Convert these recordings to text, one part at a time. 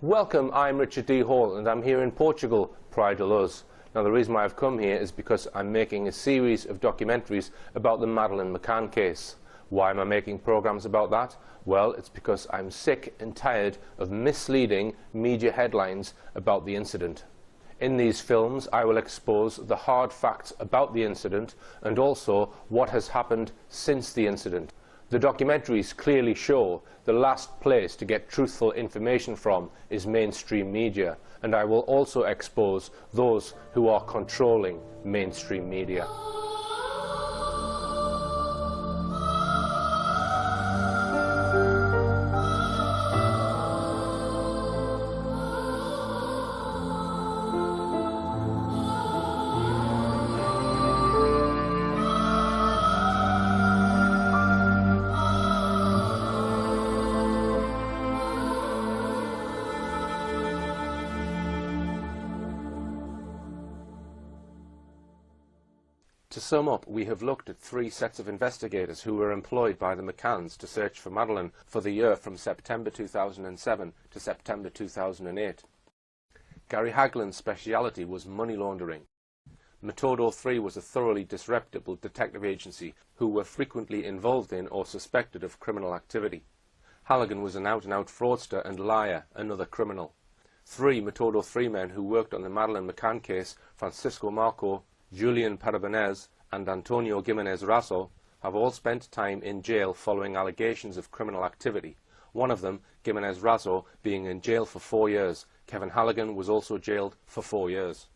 Welcome, I'm Richard D. Hall and I'm here in Portugal, Praia de Luz. Now the reason why I've come here is because I'm making a series of documentaries about the Madeleine McCann case. Why am I making programs about that? Well, it's because I'm sick and tired of misleading media headlines about the incident. In these films I will expose the hard facts about the incident and also what has happened since the incident. The documentaries clearly show the last place to get truthful information from is mainstream media, and I will also expose those who are controlling mainstream media. To sum up, we have looked at three sets of investigators who were employed by the McCanns to search for Madeleine for the year from September 2007 to September 2008. Gary Hagland's speciality was money laundering. Metodo 3 was a thoroughly disreputable detective agency who were frequently involved in or suspected of criminal activity. Halligan was an out-and-out fraudster and liar, another criminal. Three Metodo 3 men who worked on the Madeleine McCann case, Francisco Marco, Julian Parabanez and Antonio Gimenez Raso, have all spent time in jail following allegations of criminal activity, one of them, Gimenez Raso, being in jail for 4 years. Kevin Halligan was also jailed for 4 years.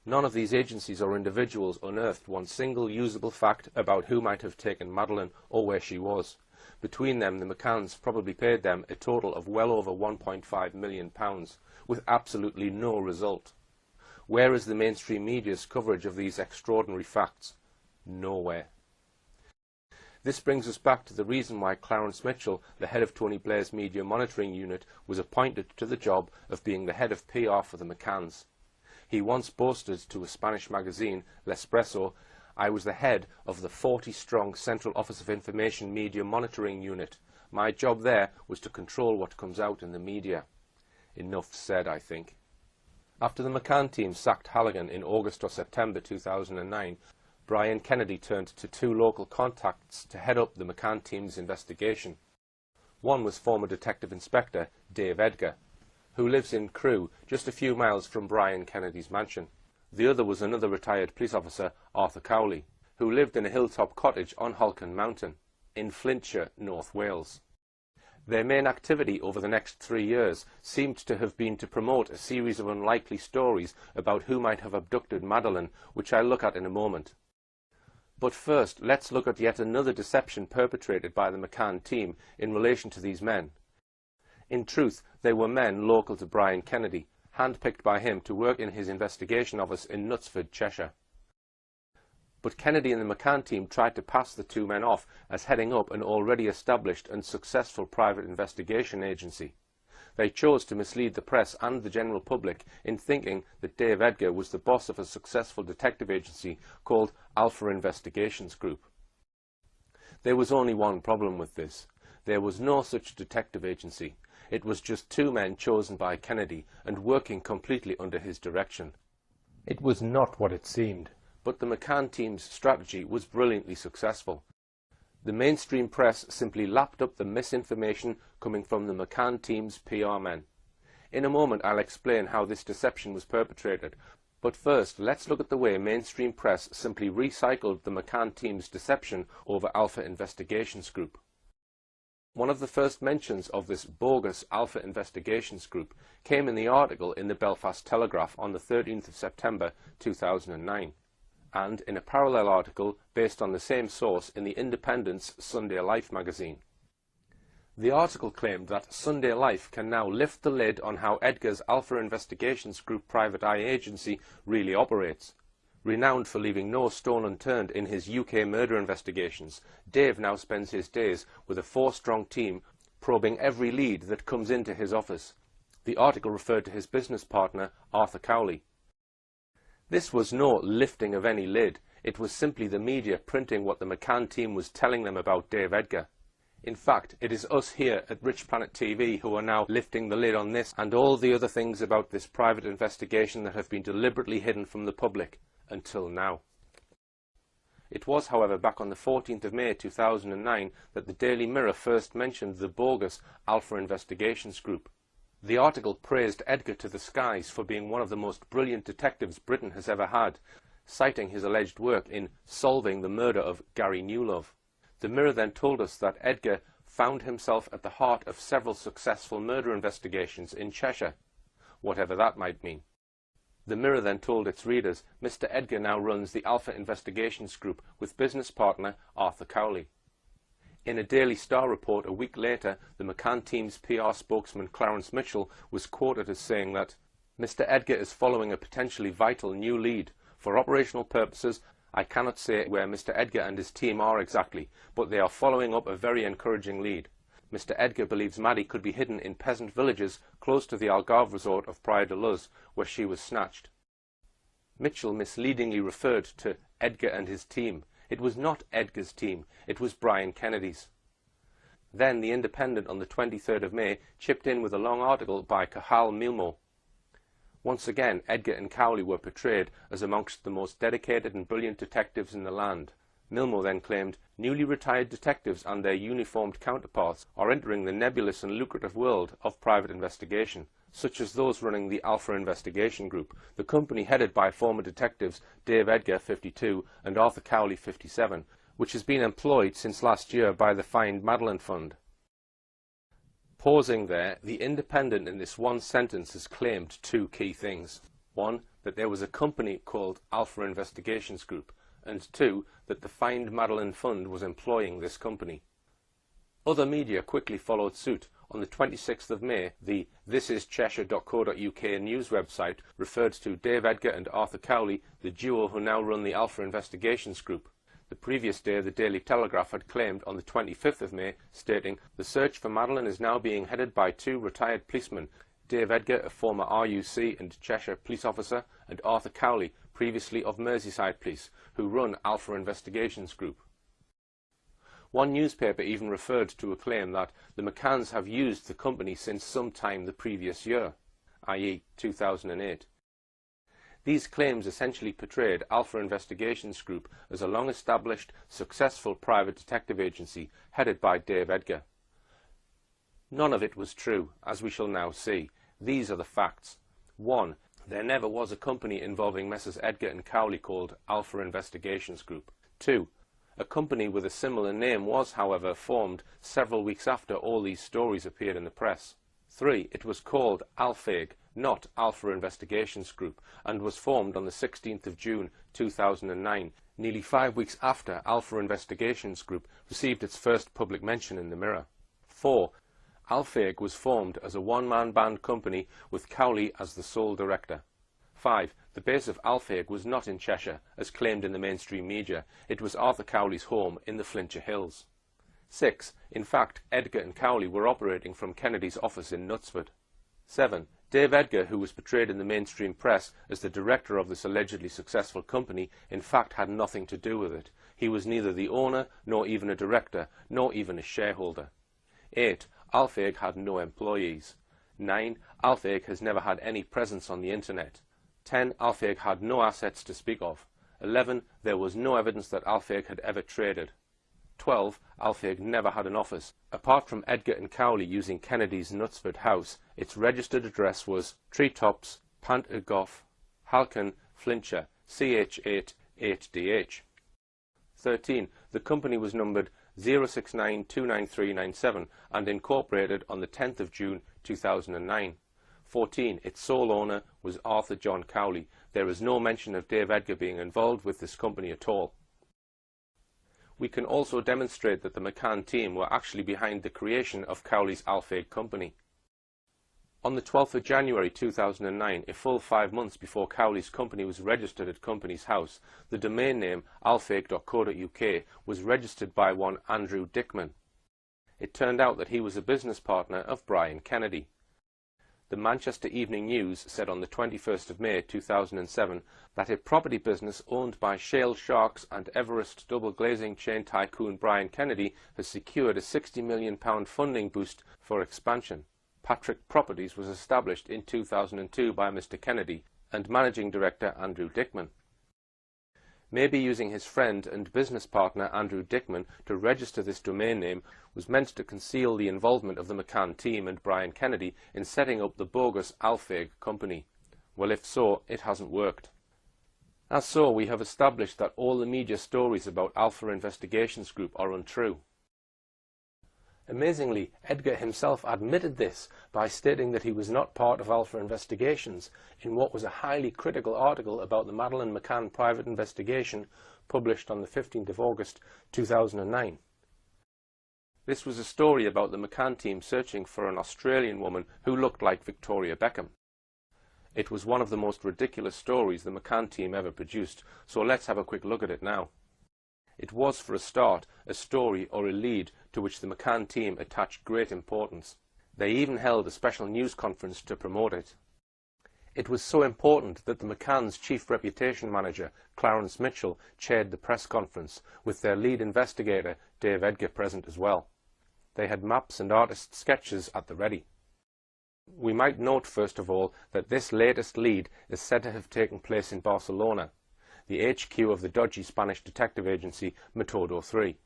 None of these agencies or individuals unearthed one single usable fact about who might have taken Madeleine or where she was. Between them, the McCanns probably paid them a total of well over £1.5 million, with absolutely no result. Where is the mainstream media's coverage of these extraordinary facts? Nowhere. This brings us back to the reason why Clarence Mitchell, the head of Tony Blair's media monitoring unit, was appointed to the job of being the head of PR for the McCanns. He once boasted to a Spanish magazine, L'Espresso, "I was the head of the 40-strong Central Office of Information Media Monitoring Unit. My job there was to control what comes out in the media." Enough said, I think. After the McCann team sacked Halligan in August or September 2009, Brian Kennedy turned to two local contacts to head up the McCann team's investigation. One was former Detective Inspector Dave Edgar, who lives in Crewe, just a few miles from Brian Kennedy's mansion. The other was another retired police officer, Arthur Cowley, who lived in a hilltop cottage on Halken Mountain, in Flintshire, North Wales. Their main activity over the next 3 years seemed to have been to promote a series of unlikely stories about who might have abducted Madeleine, which I'll look at in a moment. But first, let's look at yet another deception perpetrated by the McCann team in relation to these men. In truth, they were men local to Brian Kennedy, handpicked by him to work in his investigation office in Knutsford, Cheshire. But Kennedy and the McCann team tried to pass the two men off as heading up an already established and successful private investigation agency. They chose to mislead the press and the general public in thinking that Dave Edgar was the boss of a successful detective agency called Alpha Investigations Group. There was only one problem with this. There was no such detective agency. It was just two men chosen by Kennedy and working completely under his direction. It was not what it seemed. But the McCann team's strategy was brilliantly successful. The mainstream press simply lapped up the misinformation coming from the McCann team's PR men. In a moment I'll explain how this deception was perpetrated, but first let's look at the way mainstream press simply recycled the McCann team's deception over Alpha Investigations Group. One of the first mentions of this bogus Alpha Investigations Group came in the article in the Belfast Telegraph on the 13th of September 2009. And in a parallel article based on the same source in the Independent's Sunday Life magazine. The article claimed that Sunday Life can now lift the lid on how Edgar's Alpha Investigations Group private eye agency really operates. Renowned for leaving no stone unturned in his UK murder investigations, Dave now spends his days with a 4-strong team probing every lead that comes into his office. The article referred to his business partner, Arthur Cowley. This was no lifting of any lid. It was simply the media printing what the McCann team was telling them about Dave Edgar. In fact, it is us here at Richplanet TV who are now lifting the lid on this and all the other things about this private investigation that have been deliberately hidden from the public until now. It was, however, back on the 14th of May 2009 that the Daily Mirror first mentioned the bogus Alpha Investigations Group. The article praised Edgar to the skies for being one of the most brilliant detectives Britain has ever had, citing his alleged work in solving the murder of Gary Newlove. The Mirror then told us that Edgar found himself at the heart of several successful murder investigations in Cheshire, whatever that might mean. The Mirror then told its readers Mr. Edgar now runs the Alpha Investigations Group with business partner Arthur Cowley. In a Daily Star report a week later, the McCann team's PR spokesman Clarence Mitchell was quoted as saying that Mr. Edgar is following a potentially vital new lead. For operational purposes, I cannot say where Mr. Edgar and his team are exactly, but they are following up a very encouraging lead. Mr. Edgar believes Maddie could be hidden in peasant villages close to the Algarve resort of Praia de Luz, where she was snatched. Mitchell misleadingly referred to Edgar and his team. It was not Edgar's team, it was Brian Kennedy's. Then The Independent on the 23rd of May chipped in with a long article by Cahal Milmo. Once again, Edgar and Cowley were portrayed as amongst the most dedicated and brilliant detectives in the land. Milmo then claimed newly retired detectives and their uniformed counterparts are entering the nebulous and lucrative world of private investigation, such as those running the Alpha Investigation Group, the company headed by former detectives Dave Edgar, 52, and Arthur Cowley, 57, which has been employed since last year by the Find Madeleine Fund. Pausing there, The Independent in this one sentence has claimed two key things. One, that there was a company called Alpha Investigations Group, and two, that the Find Madeleine Fund was employing this company. Other media quickly followed suit. On the 26th of May, the thisischeshire.co.uk news website referred to Dave Edgar and Arthur Cowley, the duo who now run the Alpha Investigations Group. The previous day, the Daily Telegraph had claimed on the 25th of May, stating, "The search for Madeleine is now being headed by two retired policemen, Dave Edgar, a former RUC and Cheshire police officer, and Arthur Cowley, previously of Merseyside Police, who run Alpha Investigations Group." One newspaper even referred to a claim that the McCanns have used the company since some time the previous year, i.e. 2008. These claims essentially portrayed Alpha Investigations Group as a long-established, successful private detective agency headed by Dave Edgar. None of it was true, as we shall now see. These are the facts. 1. There never was a company involving Messrs. Edgar and Cowley called Alpha Investigations Group. 2. A company with a similar name was, however, formed several weeks after all these stories appeared in the press. 3. It was called Alpheg, not Alpha Investigations Group, and was formed on the 16th of June 2009, nearly 5 weeks after Alpha Investigations Group received its first public mention in the Mirror. 4. Alpheg was formed as a one-man band company with Cowley as the sole director. 5. The base of Alpheg was not in Cheshire, as claimed in the mainstream media. It was Arthur Cowley's home in the Flintshire Hills. 6. In fact, Edgar and Cowley were operating from Kennedy's office in Knutsford. 7. Dave Edgar, who was portrayed in the mainstream press as the director of this allegedly successful company, in fact had nothing to do with it. He was neither the owner, nor even a director, nor even a shareholder. 8. Alpheg had no employees. 9. Alpheg has never had any presence on the internet. 10. Alpheg had no assets to speak of. 11. There was no evidence that Alpheg had ever traded. 12. Alpheg never had an office. Apart from Edgar and Cowley using Kennedy's Knutsford house, its registered address was Treetops, Pant y Goff, Halcan, Flintshire, CH8 8DH. 13. The company was numbered 069-29397 and incorporated on the 10th of June 2009. 14. Its sole owner was Arthur John Cowley. There is no mention of Dave Edgar being involved with this company at all. We can also demonstrate that the McCann team were actually behind the creation of Cowley's Alpheg company. On the 12th of January 2009, a full 5 months before Cowley's company was registered at Companies House, the domain name alpheg.co.uk was registered by one Andrew Dickman. It turned out that he was a business partner of Brian Kennedy. the Manchester Evening News said on the 21st of May 2007 that a property business owned by shale sharks and Everest double glazing chain tycoon Brian Kennedy has secured a £60 million funding boost for expansion. Patrick Properties was established in 2002 by Mr. Kennedy and Managing Director Andrew Dickman. Maybe using his friend and business partner Andrew Dickman to register this domain name was meant to conceal the involvement of the McCann team and Brian Kennedy in setting up the bogus Alfeg company. Well, if so, it hasn't worked. As so, we have established that all the media stories about Alpha Investigations Group are untrue. Amazingly, Edgar himself admitted this by stating that he was not part of Alpha Investigations in what was a highly critical article about the Madeleine McCann private investigation published on the 15th of August 2009. This was a story about the McCann team searching for an Australian woman who looked like Victoria Beckham. It was one of the most ridiculous stories the McCann team ever produced, so let's have a quick look at it now. It was, for a start, a story or a lead to which the McCann team attached great importance. They even held a special news conference to promote it. It was so important that the McCann's chief reputation manager, Clarence Mitchell, chaired the press conference, with their lead investigator, Dave Edgar, present as well. They had maps and artist sketches at the ready. We might note, first of all, that this latest lead is said to have taken place in Barcelona, the HQ of the dodgy Spanish detective agency Metodo 3.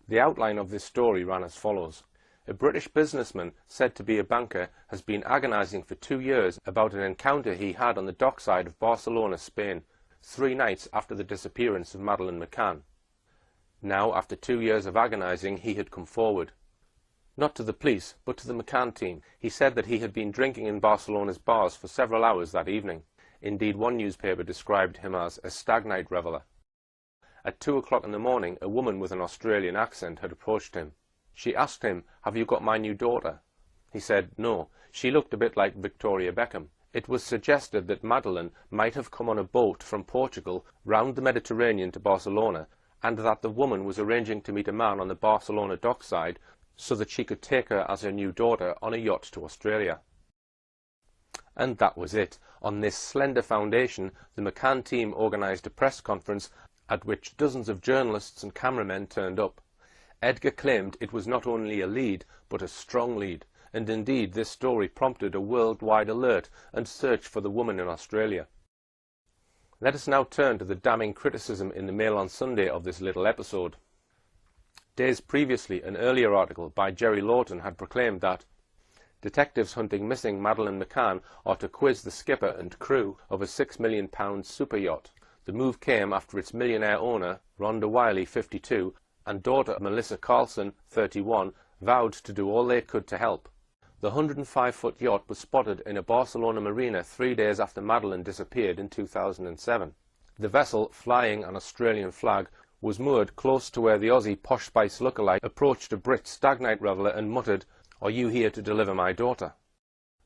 The outline of this story ran as follows. A British businessman, said to be a banker, has been agonizing for 2 years about an encounter he had on the dockside of Barcelona, Spain, 3 nights after the disappearance of Madeleine McCann. Now, after 2 years of agonizing, he had come forward. Not to the police, but to the McCann team. He said that he had been drinking in Barcelona's bars for several hours that evening. Indeed, one newspaper described him as a stag night reveller. At 2 o'clock in the morning, a woman with an Australian accent had approached him. She asked him, "Have you got my new daughter?" He said no. She looked a bit like Victoria Beckham. It was suggested that Madeleine might have come on a boat from Portugal round the Mediterranean to Barcelona, and that the woman was arranging to meet a man on the Barcelona dockside so that she could take her as her new daughter on a yacht to Australia. And that was it. On this slender foundation, the McCann team organised a press conference at which dozens of journalists and cameramen turned up. Edgar claimed it was not only a lead, but a strong lead, and indeed this story prompted a worldwide alert and search for the woman in Australia. Let us now turn to the damning criticism in the Mail on Sunday of this little episode. Days previously, an earlier article by Jerry Lawton had proclaimed that detectives hunting missing Madeleine McCann are to quiz the skipper and crew of a £6 million super yacht. The move came after its millionaire owner, Rhonda Wiley, 52, and daughter Melissa Carlson, 31, vowed to do all they could to help. The 105-foot yacht was spotted in a Barcelona marina 3 days after Madeleine disappeared in 2007. The vessel, flying an Australian flag, was moored close to where the Aussie Posh Spice lookalike approached a Brit stag night reveller and muttered, "Are you here to deliver my daughter?"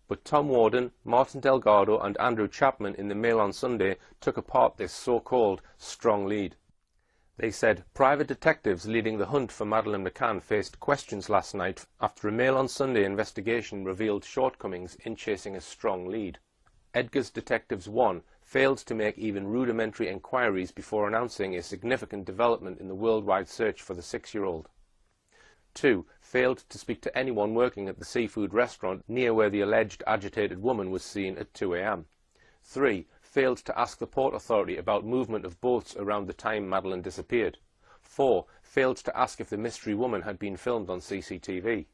But Tom Warden, Martin Delgado and Andrew Chapman in the Mail on Sunday took apart this so-called strong lead. They said private detectives leading the hunt for Madeleine McCann faced questions last night after a Mail on Sunday investigation revealed shortcomings in chasing a strong lead. Edgar's Detectives 1 failed to make even rudimentary inquiries before announcing a significant development in the worldwide search for the 6-year-old. 2. Failed to speak to anyone working at the seafood restaurant near where the alleged agitated woman was seen at 2 a.m. 3. Failed to ask the Port Authority about movement of boats around the time Madeleine disappeared. 4. Failed to ask if the mystery woman had been filmed on CCTV.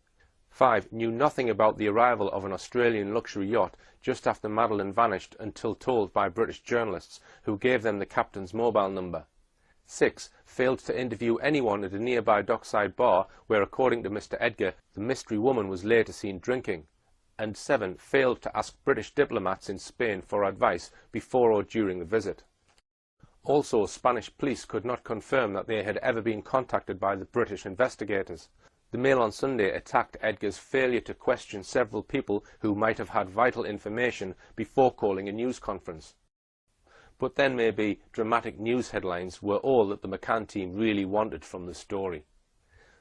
5. Knew nothing about the arrival of an Australian luxury yacht just after Madeleine vanished until told by British journalists who gave them the captain's mobile number. 6. Failed to interview anyone at a nearby dockside bar where, according to Mr. Edgar, the mystery woman was later seen drinking. And 7. Failed to ask British diplomats in Spain for advice before or during the visit. Also, Spanish police could not confirm that they had ever been contacted by the British investigators. The Mail on Sunday attacked Edgar's failure to question several people who might have had vital information before calling a news conference. But then maybe dramatic news headlines were all that the McCann team really wanted from the story.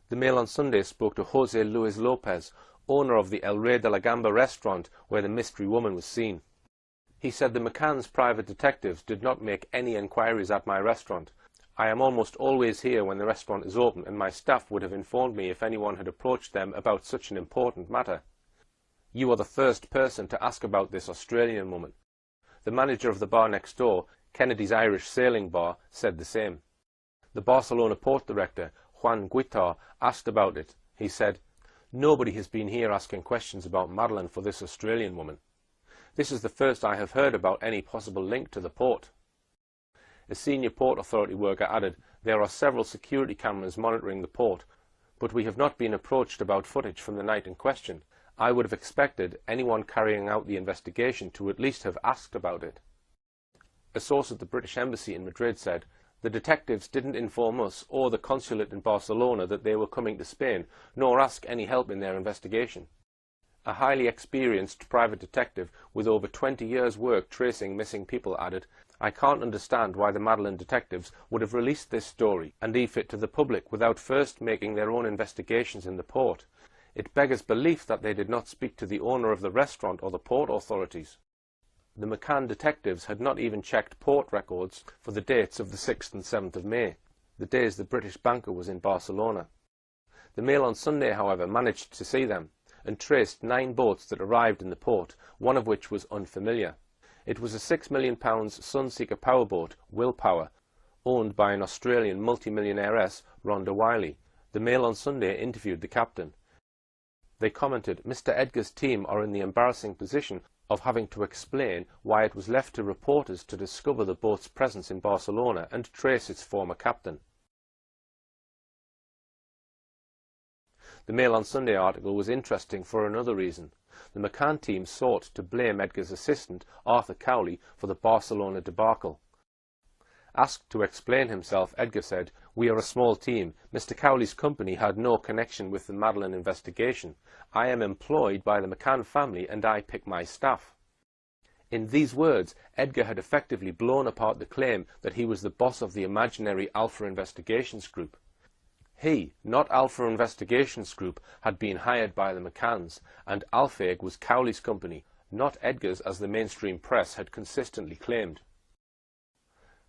The Mail on Sunday spoke to Jose Luis Lopez, owner of the El Rey de la Gamba restaurant where the mystery woman was seen. He said the McCann's private detectives did not make any inquiries at my restaurant. I am almost always here when the restaurant is open, and my staff would have informed me if anyone had approached them about such an important matter. You are the first person to ask about this Australian woman. The manager of the bar next door, Kennedy's Irish Sailing Bar, said the same. The Barcelona port director, Juan Guitar, asked about it. He said, "Nobody has been here asking questions about Madeleine for this Australian woman. This is the first I have heard about any possible link to the port." A senior Port Authority worker added, "There are several security cameras monitoring the port, but we have not been approached about footage from the night in question. I would have expected anyone carrying out the investigation to at least have asked about it." A source at the British Embassy in Madrid said, "The detectives didn't inform us or the consulate in Barcelona that they were coming to Spain, nor ask any help in their investigation." A highly experienced private detective with over 20 years' work tracing missing people added, "I can't understand why the Madeleine detectives would have released this story and leave it to the public without first making their own investigations in the port. It beggars belief that they did not speak to the owner of the restaurant or the port authorities." The McCann detectives had not even checked port records for the dates of the 6th and 7th of May, the days the British banker was in Barcelona. The Mail on Sunday, however, managed to see them and traced 9 boats that arrived in the port, one of which was unfamiliar. It was a £6 million Sunseeker powerboat, Willpower, owned by an Australian multimillionairess, Rhonda Wiley. The Mail on Sunday interviewed the captain. They commented, "Mr. Edgar's team are in the embarrassing position of having to explain why it was left to reporters to discover the boat's presence in Barcelona and trace its former captain." The Mail on Sunday article was interesting for another reason. The McCann team sought to blame Edgar's assistant, Arthur Cowley, for the Barcelona debacle. Asked to explain himself, Edgar said, "We are a small team. Mr. Cowley's company had no connection with the Madeleine investigation. I am employed by the McCann family and I pick my staff." In these words, Edgar had effectively blown apart the claim that he was the boss of the imaginary Alpha Investigations Group. He, not Alpha Investigations Group, had been hired by the McCanns, and Alpheg was Cowley's company, not Edgar's as the mainstream press had consistently claimed.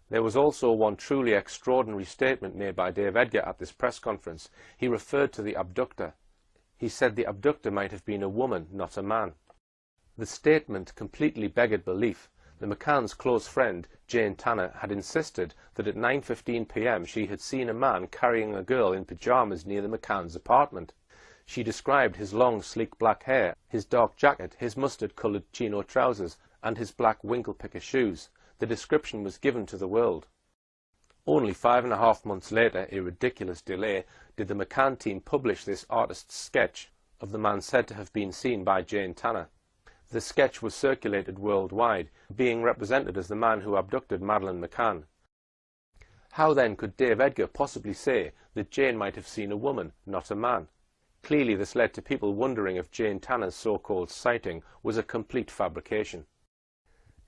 There was also one truly extraordinary statement made by Dave Edgar at this press conference. He referred to the abductor. He said the abductor might have been a woman, not a man. The statement completely beggared belief. The McCann's close friend, Jane Tanner, had insisted that at 9:15 p.m. she had seen a man carrying a girl in pyjamas near the McCann's apartment. She described his long, sleek black hair, his dark jacket, his mustard-coloured chino trousers, and his black winkle-picker shoes. The description was given to the world. Only 5.5 months later, a ridiculous delay, did the McCann team publish this artist's sketch of the man said to have been seen by Jane Tanner. The sketch was circulated worldwide, being represented as the man who abducted Madeleine McCann. How then could Dave Edgar possibly say that Jane might have seen a woman, not a man? Clearly this led to people wondering if Jane Tanner's so-called sighting was a complete fabrication.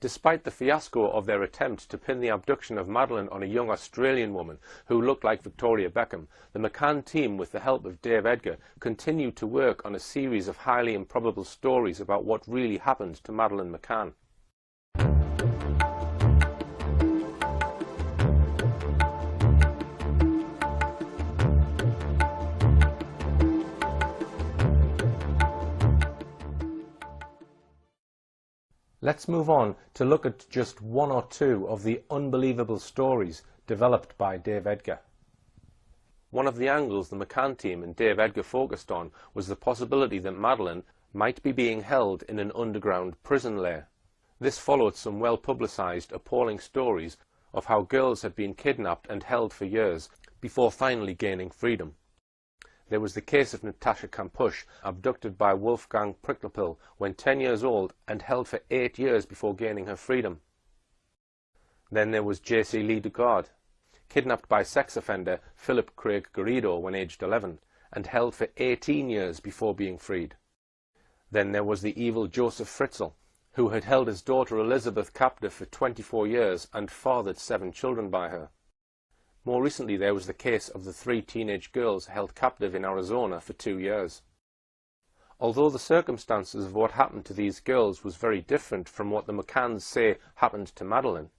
Despite the fiasco of their attempt to pin the abduction of Madeleine on a young Australian woman who looked like Victoria Beckham, the McCann team, with the help of Dave Edgar, continued to work on a series of highly improbable stories about what really happened to Madeleine McCann. Let's move on to look at just one or two of the unbelievable stories developed by Dave Edgar. One of the angles the McCann team and Dave Edgar focused on was the possibility that Madeleine might be being held in an underground prison lair. This followed some well-publicised, appalling stories of how girls had been kidnapped and held for years before finally gaining freedom. There was the case of Natasha Kampusch, abducted by Wolfgang Pricklepil when 10 years old and held for 8 years before gaining her freedom. Then there was J.C. Lee Dugard, kidnapped by sex offender Philip Craig Garrido when aged 11 and held for 18 years before being freed. Then there was the evil Joseph Fritzl, who had held his daughter Elizabeth captive for 24 years and fathered 7 children by her. More recently, there was the case of the 3 teenage girls held captive in Arizona for 2 years. Although the circumstances of what happened to these girls was very different from what the McCanns say happened to Madeleine,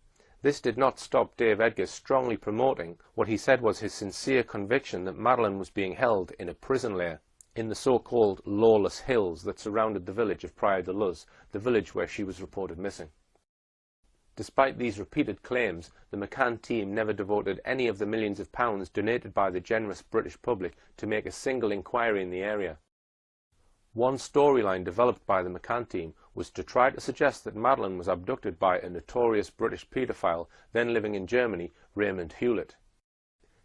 this did not stop Dave Edgar strongly promoting what he said was his sincere conviction that Madeleine was being held in a prison lair in the so-called lawless hills that surrounded the village of Praia-da-Luz, the village where she was reported missing. Despite these repeated claims, the McCann team never devoted any of the millions of pounds donated by the generous British public to make a single inquiry in the area. One storyline developed by the McCann team was to try to suggest that Madeleine was abducted by a notorious British paedophile then living in Germany, Raymond Hewlett.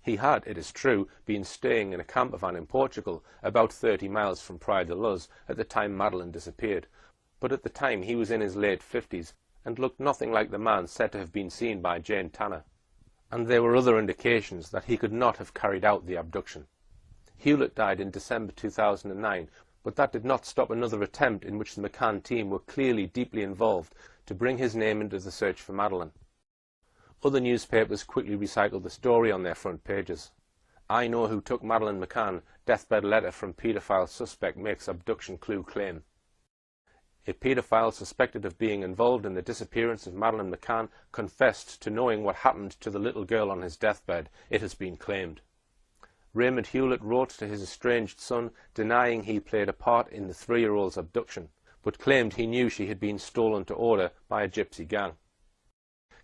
He had, it is true, been staying in a campervan in Portugal, about 30 miles from Praia-da-Luz, at the time Madeleine disappeared, but at the time he was in his late 50s and looked nothing like the man said to have been seen by Jane Tanner, and there were other indications that he could not have carried out the abduction. Hewlett died in December 2009, but that did not stop another attempt in which the McCann team were clearly deeply involved to bring his name into the search for Madeleine. Other newspapers quickly recycled the story on their front pages. "I know who took Madeleine McCann, deathbed letter from paedophile suspect makes abduction clue claim." A paedophile suspected of being involved in the disappearance of Madeleine McCann confessed to knowing what happened to the little girl on his deathbed, it has been claimed. Raymond Hewlett wrote to his estranged son denying he played a part in the 3-year-old's abduction, but claimed he knew she had been stolen to order by a gypsy gang.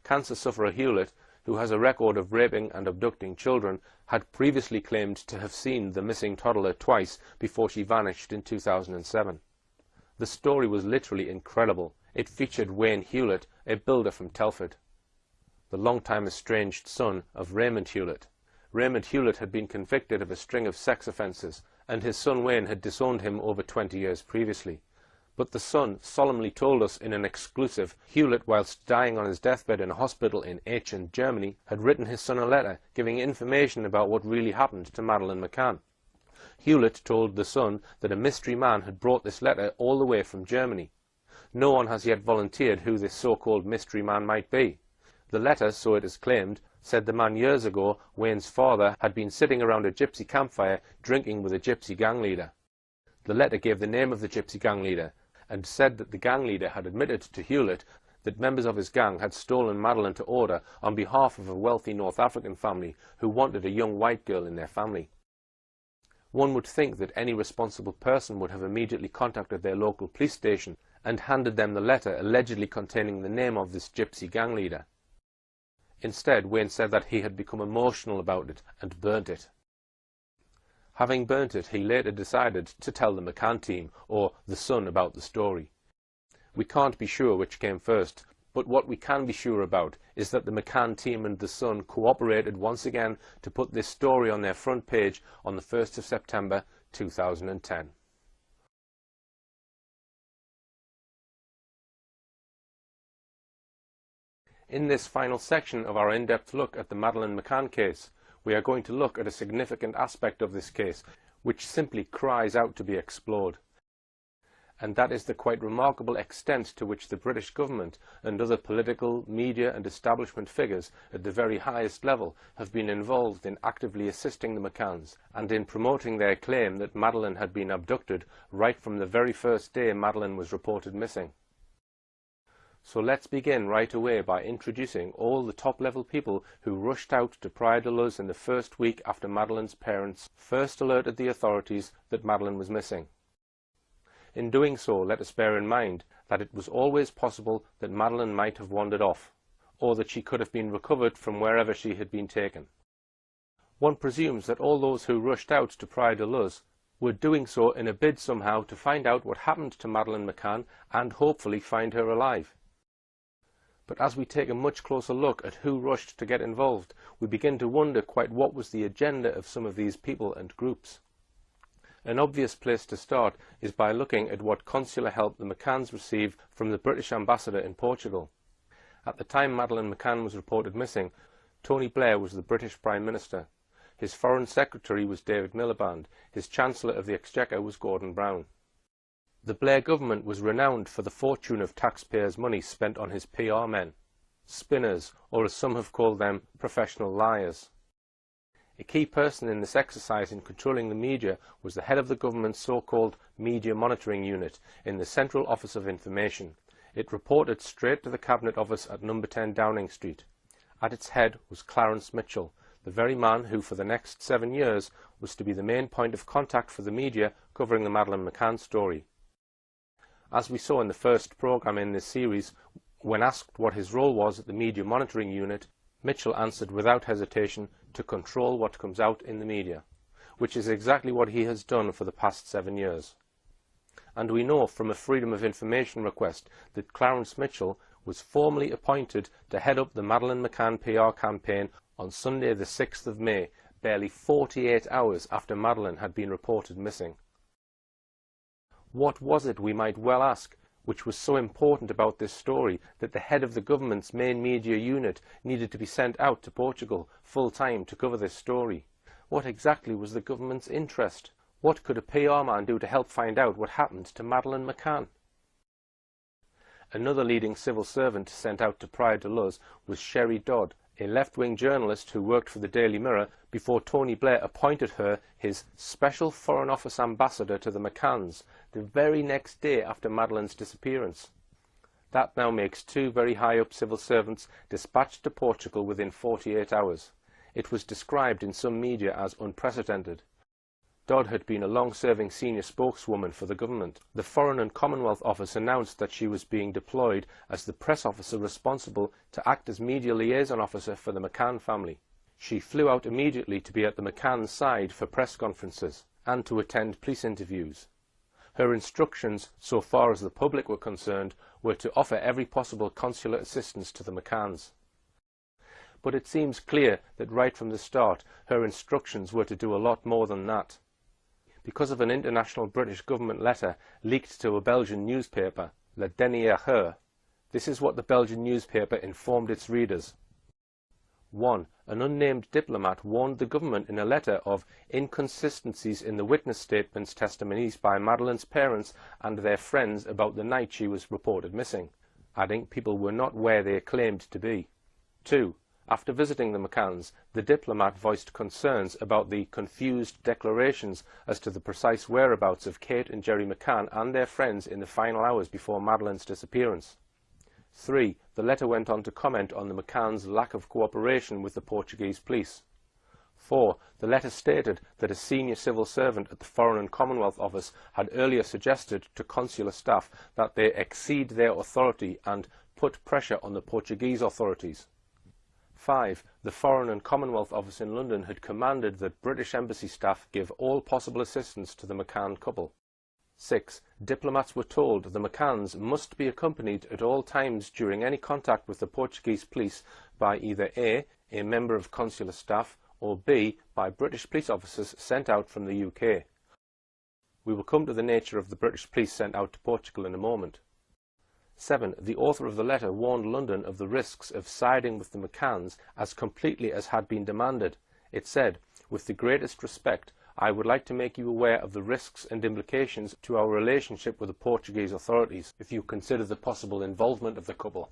Cancer sufferer Hewlett, who has a record of raping and abducting children, had previously claimed to have seen the missing toddler twice before she vanished in 2007. The story was literally incredible. It featured Wayne Hewlett, a builder from Telford, the long-time estranged son of Raymond Hewlett. Raymond Hewlett had been convicted of a string of sex offences, and his son Wayne had disowned him over 20 years previously. But the son solemnly told us in an exclusive, Hewlett, whilst dying on his deathbed in a hospital in Aachen, Germany, had written his son a letter giving information about what really happened to Madeleine McCann. Hewlett told the son that a mystery man had brought this letter all the way from Germany. No one has yet volunteered who this so-called mystery man might be. The letter, so it is claimed, said the man years ago, Wayne's father, had been sitting around a gypsy campfire drinking with a gypsy gang leader. The letter gave the name of the gypsy gang leader and said that the gang leader had admitted to Hewlett that members of his gang had stolen Madeleine to order on behalf of a wealthy North African family who wanted a young white girl in their family. One would think that any responsible person would have immediately contacted their local police station and handed them the letter allegedly containing the name of this gypsy gang leader. Instead, Wayne said that he had become emotional about it and burnt it. Having burnt it, he later decided to tell the McCann team, or the son, about the story. We can't be sure which came first, but what we can be sure about is that the McCann team and the son cooperated once again to put this story on their front page on the 1st of September 2010. In this final section of our in-depth look at the Madeleine McCann case, we are going to look at a significant aspect of this case which simply cries out to be explored. And that is the quite remarkable extent to which the British government and other political, media and establishment figures at the very highest level have been involved in actively assisting the McCanns and in promoting their claim that Madeleine had been abducted right from the very first day Madeleine was reported missing. So let's begin right away by introducing all the top-level people who rushed out to Praia-da-Luz in the first week after Madeleine's parents first alerted the authorities that Madeleine was missing. In doing so, let us bear in mind that it was always possible that Madeleine might have wandered off, or that she could have been recovered from wherever she had been taken. One presumes that all those who rushed out to Praia-da-Luz were doing so in a bid somehow to find out what happened to Madeleine McCann and hopefully find her alive. But as we take a much closer look at who rushed to get involved, we begin to wonder quite what was the agenda of some of these people and groups. An obvious place to start is by looking at what consular help the McCanns received from the British ambassador in Portugal. At the time Madeleine McCann was reported missing, Tony Blair was the British Prime Minister. His Foreign Secretary was David Miliband. His Chancellor of the Exchequer was Gordon Brown. The Blair government was renowned for the fortune of taxpayers' money spent on his PR men, spinners, or as some have called them, professional liars. A key person in this exercise in controlling the media was the head of the government's so-called Media Monitoring Unit in the Central Office of Information. It reported straight to the Cabinet Office at number 10 Downing Street. At its head was Clarence Mitchell, the very man who for the next 7 years was to be the main point of contact for the media covering the Madeleine McCann story. As we saw in the first programme in this series, when asked what his role was at the Media Monitoring Unit, Mitchell answered without hesitation to control what comes out in the media, which is exactly what he has done for the past 7 years. And we know from a Freedom of Information request that Clarence Mitchell was formally appointed to head up the Madeleine McCann PR campaign on Sunday the 6th of May, barely 48 hours after Madeleine had been reported missing. What was it, we might well ask, which was so important about this story that the head of the government's main media unit needed to be sent out to Portugal full-time to cover this story? What exactly was the government's interest? What could a PR man do to help find out what happened to Madeleine McCann? Another leading civil servant sent out to pry to Luz was Sherry Dodd, a left-wing journalist who worked for the Daily Mirror before Tony Blair appointed her his Special Foreign Office Ambassador to the McCanns the very next day after Madeleine's disappearance. That now makes 2 very high-up civil servants dispatched to Portugal within 48 hours. It was described in some media as unprecedented. Dodd had been a long-serving senior spokeswoman for the government. The Foreign and Commonwealth Office announced that she was being deployed as the press officer responsible to act as media liaison officer for the McCann family. She flew out immediately to be at the McCann's side for press conferences and to attend police interviews. Her instructions, so far as the public were concerned, were to offer every possible consular assistance to the McCanns. But it seems clear that right from the start her instructions were to do a lot more than that. Because of an international British government letter leaked to a Belgian newspaper, Le Dernier Heure, this is what the Belgian newspaper informed its readers. 1. An unnamed diplomat warned the government in a letter of inconsistencies in the witness statements testimonies by Madeleine's parents and their friends about the night she was reported missing, adding people were not where they claimed to be. 2. After visiting the McCanns, the diplomat voiced concerns about the confused declarations as to the precise whereabouts of Kate and Gerry McCann and their friends in the final hours before Madeleine's disappearance. 3. The letter went on to comment on the McCanns' lack of cooperation with the Portuguese police. 4. The letter stated that a senior civil servant at the Foreign and Commonwealth Office had earlier suggested to consular staff that they exceed their authority and put pressure on the Portuguese authorities. 5. The Foreign and Commonwealth Office in London had commanded that British embassy staff give all possible assistance to the McCann couple. 6. Diplomats were told the McCanns must be accompanied at all times during any contact with the Portuguese police by either A member of consular staff, or B, by British police officers sent out from the UK. We will come to the nature of the British police sent out to Portugal in a moment. 7. The author of the letter warned London of the risks of siding with the McCanns as completely as had been demanded. It said, "With the greatest respect, I would like to make you aware of the risks and implications to our relationship with the Portuguese authorities if you consider the possible involvement of the couple.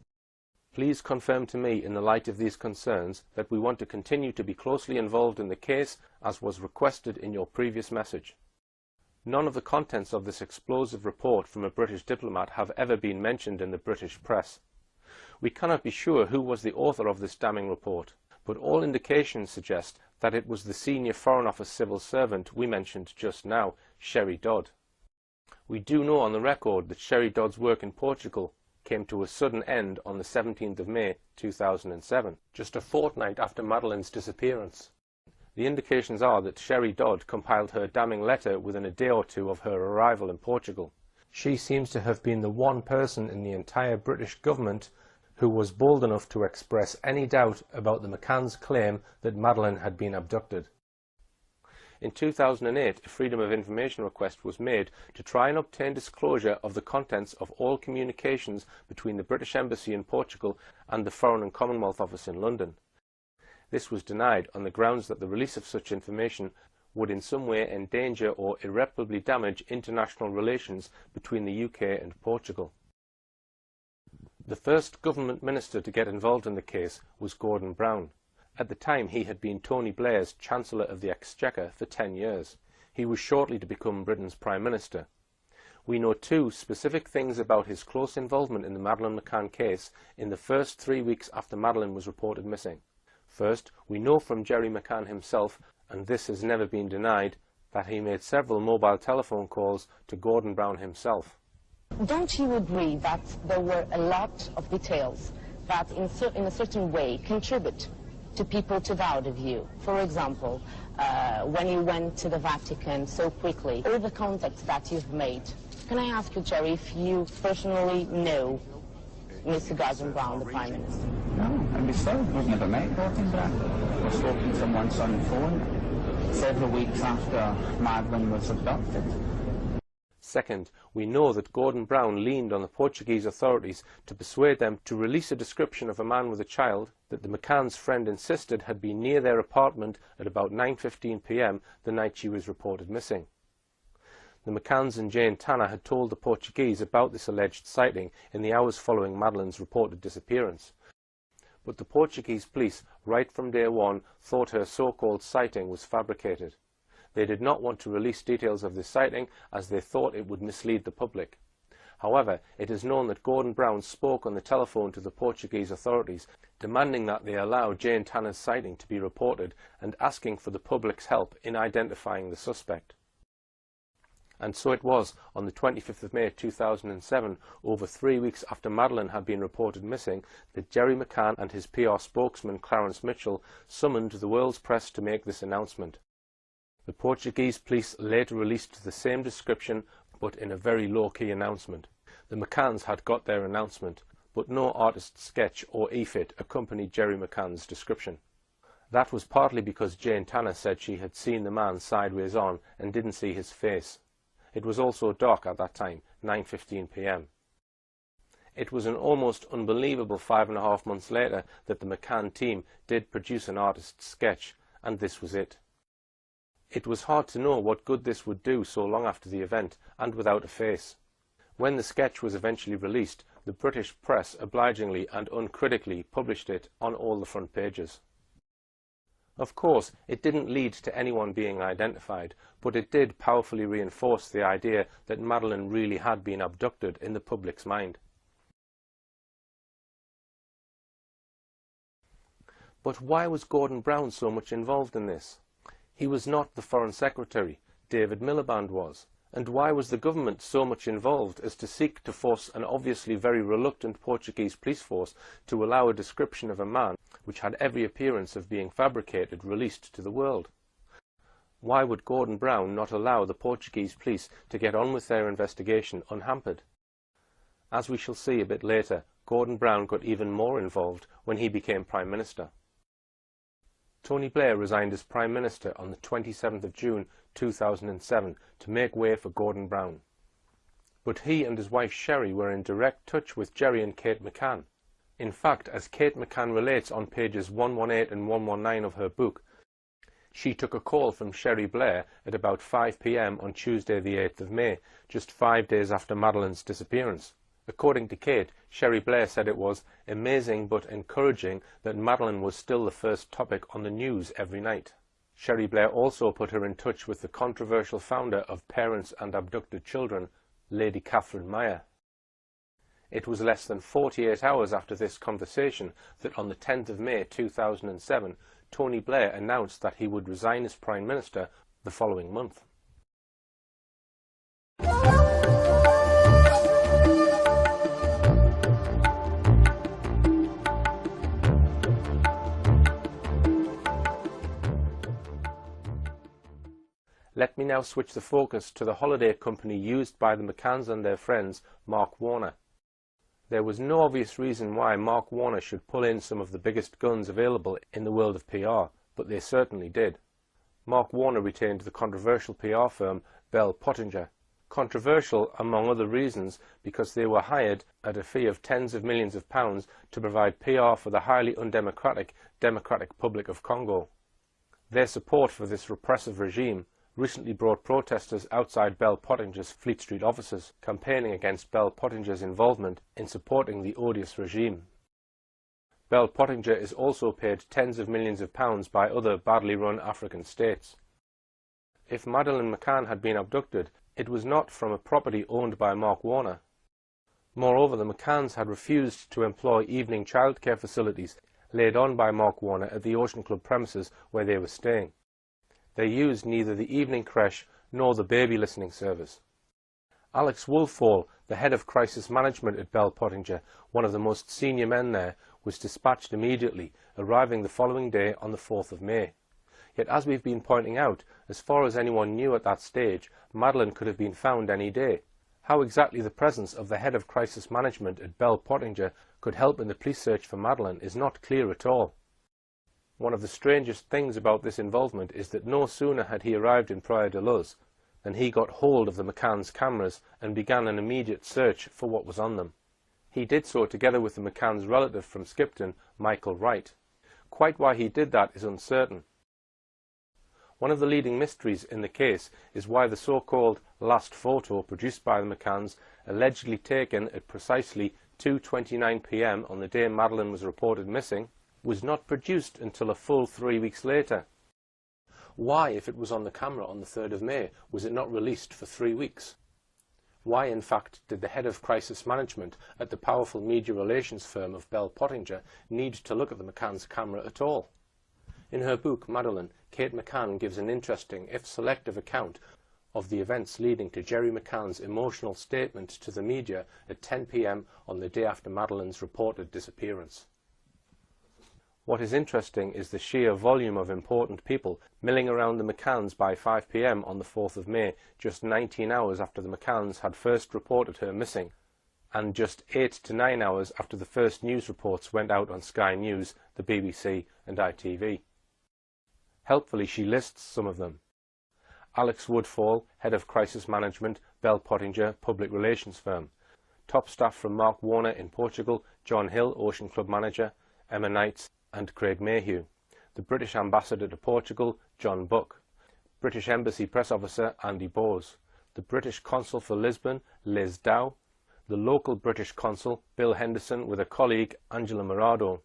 Please confirm to me, in the light of these concerns, that we want to continue to be closely involved in the case as was requested in your previous message." None of the contents of this explosive report from a British diplomat have ever been mentioned in the British press. We cannot be sure who was the author of this damning report, but all indications suggest that it was the senior Foreign Office civil servant we mentioned just now, Sherry Dodd. We do know on the record that Sherry Dodd's work in Portugal came to a sudden end on the 17th of May 2007, just a fortnight after Madeleine's disappearance. The indications are that Sherry Dodd compiled her damning letter within a day or two of her arrival in Portugal. She seems to have been the one person in the entire British government who was bold enough to express any doubt about the McCann's claim that Madeleine had been abducted. In 2008, a Freedom of Information request was made to try and obtain disclosure of the contents of all communications between the British Embassy in Portugal and the Foreign and Commonwealth Office in London. This was denied on the grounds that the release of such information would in some way endanger or irreparably damage international relations between the UK and Portugal. The first government minister to get involved in the case was Gordon Brown, At the time, he had been Tony Blair's Chancellor of the Exchequer for 10 years. He was shortly to become Britain's Prime Minister. We know two specific things about his close involvement in the Madeleine McCann case in the first 3 weeks after Madeleine was reported missing. First, we know from Gerry McCann himself, and this has never been denied, that he made several mobile telephone calls to Gordon Brown himself. Don't you agree that there were a lot of details that in a certain way contribute to people to doubt of you? For example, when you went to the Vatican so quickly, all the contacts that you've made. Can I ask you, Gerry, if you personally know Mr. Gordon Brown, the Prime Minister? No, and besides, we've never met Gordon Brown. We've spoken to him once on the phone, several weeks after Madeleine was abducted. Second, we know that Gordon Brown leaned on the Portuguese authorities to persuade them to release a description of a man with a child that the McCann's friend insisted had been near their apartment at about 9:15 p.m. the night she was reported missing. The McCanns and Jane Tanner had told the Portuguese about this alleged sighting in the hours following Madeleine's reported disappearance. But the Portuguese police, right from day one, thought her so-called sighting was fabricated. They did not want to release details of this sighting as they thought it would mislead the public. However, it is known that Gordon Brown spoke on the telephone to the Portuguese authorities, demanding that they allow Jane Tanner's sighting to be reported and asking for the public's help in identifying the suspect. And so it was on the 25th of May 2007, over 3 weeks after Madeleine had been reported missing, that Gerry McCann and his PR spokesman Clarence Mitchell summoned the world's press to make this announcement. The Portuguese police later released the same description, but in a very low-key announcement. The McCanns had got their announcement, but no artist's sketch or e-fit accompanied Gerry McCann's description. That was partly because Jane Tanner said she had seen the man sideways on and didn't see his face. It was also dark at that time, 9:15 p.m. It was an almost unbelievable 5.5 months later that the McCann team did produce an artist's sketch, and this was it. It was hard to know what good this would do so long after the event, and without a face. When the sketch was eventually released, the British press obligingly and uncritically published it on all the front pages. Of course, it didn't lead to anyone being identified, but it did powerfully reinforce the idea that Madeleine really had been abducted in the public's mind. But why was Gordon Brown so much involved in this? He was not the Foreign Secretary, David Miliband was. And why was the government so much involved as to seek to force an obviously very reluctant Portuguese police force to allow a description of a man which had every appearance of being fabricated released to the world? Why would Gordon Brown not allow the Portuguese police to get on with their investigation unhampered? As we shall see a bit later, Gordon Brown got even more involved when he became Prime Minister. Tony Blair resigned as Prime Minister on the 27th of June 2007 to make way for Gordon Brown. But he and his wife Sherry were in direct touch with Gerry and Kate McCann. In fact, as Kate McCann relates on pages 118 and 119 of her book, she took a call from Sherry Blair at about 5 p.m. on Tuesday the 8th of May, just 5 days after Madeleine's disappearance. According to Kate, Sherry Blair said it was amazing but encouraging that Madeleine was still the first topic on the news every night. Sherry Blair also put her in touch with the controversial founder of Parents and Abducted Children, Lady Catherine Meyer. It was less than 48 hours after this conversation that on the 10th of May 2007, Tony Blair announced that he would resign as Prime Minister the following month. Let me now switch the focus to the holiday company used by the McCanns and their friends, Mark Warner. There was no obvious reason why Mark Warner should pull in some of the biggest guns available in the world of PR, but they certainly did. Mark Warner retained the controversial PR firm Bell Pottinger. Controversial, among other reasons, because they were hired at a fee of tens of millions of pounds to provide PR for the highly undemocratic Democratic Republic of Congo. Their support for this repressive regime recently brought protesters outside Bell Pottinger's Fleet Street offices, campaigning against Bell Pottinger's involvement in supporting the odious regime. Bell Pottinger is also paid tens of millions of pounds by other badly run African states. If Madeleine McCann had been abducted, it was not from a property owned by Mark Warner. Moreover, the McCanns had refused to employ evening childcare facilities laid on by Mark Warner at the Ocean Club premises where they were staying. They used neither the evening creche nor the baby listening service. Alex Wolfall, the head of crisis management at Bell Pottinger, one of the most senior men there, was dispatched immediately, arriving the following day on the 4th of May. Yet, as we've been pointing out, as far as anyone knew at that stage, Madeleine could have been found any day. How exactly the presence of the head of crisis management at Bell Pottinger could help in the police search for Madeleine is not clear at all. One of the strangest things about this involvement is that no sooner had he arrived in Praia de Luz than he got hold of the McCann's cameras and began an immediate search for what was on them. He did so together with the McCann's relative from Skipton, Michael Wright. Quite why he did that is uncertain. One of the leading mysteries in the case is why the so-called last photo produced by the McCanns, allegedly taken at precisely 2:29 p.m. on the day Madeleine was reported missing, was not produced until a full 3 weeks later. Why, if it was on the camera on the 3rd of May, was it not released for 3 weeks? Why, in fact, did the head of crisis management at the powerful media relations firm of Bell Pottinger need to look at the McCann's camera at all? In her book, Madeleine, Kate McCann gives an interesting, if selective, account of the events leading to Jerry McCann's emotional statement to the media at 10 p.m. on the day after Madeleine's reported disappearance. What is interesting is the sheer volume of important people milling around the McCanns by 5 p.m. on the 4th of May, just 19 hours after the McCanns had first reported her missing, and just 8 to 9 hours after the first news reports went out on Sky News, the BBC and ITV. Helpfully, she lists some of them. Alex Woodfall, head of crisis management, Bell Pottinger public relations firm. Top staff from Mark Warner in Portugal, John Hill, Ocean Club manager, Emma Knights and Craig Mayhew. The British ambassador to Portugal, John Buck. British Embassy press officer, Andy Bowes. The British consul for Lisbon, Liz Dow. The local British consul, Bill Henderson, with a colleague, Angela Morado.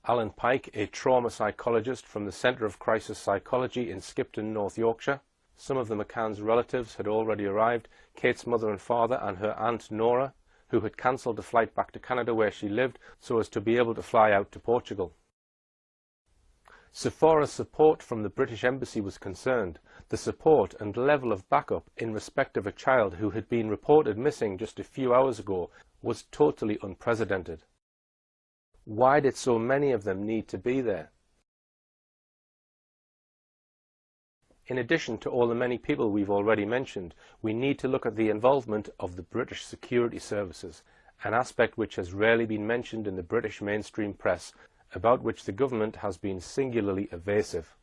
Alan Pike, a trauma psychologist from the Centre of Crisis Psychology in Skipton, North Yorkshire. Some of the McCann's relatives had already arrived, Kate's mother and father and her aunt Nora, who had cancelled a flight back to Canada where she lived so as to be able to fly out to Portugal. So far as support from the British Embassy was concerned, the support and level of backup in respect of a child who had been reported missing just a few hours ago was totally unprecedented. Why did so many of them need to be there? In addition to all the many people we've already mentioned, we need to look at the involvement of the British security services, an aspect which has rarely been mentioned in the British mainstream press, about which the government has been singularly evasive.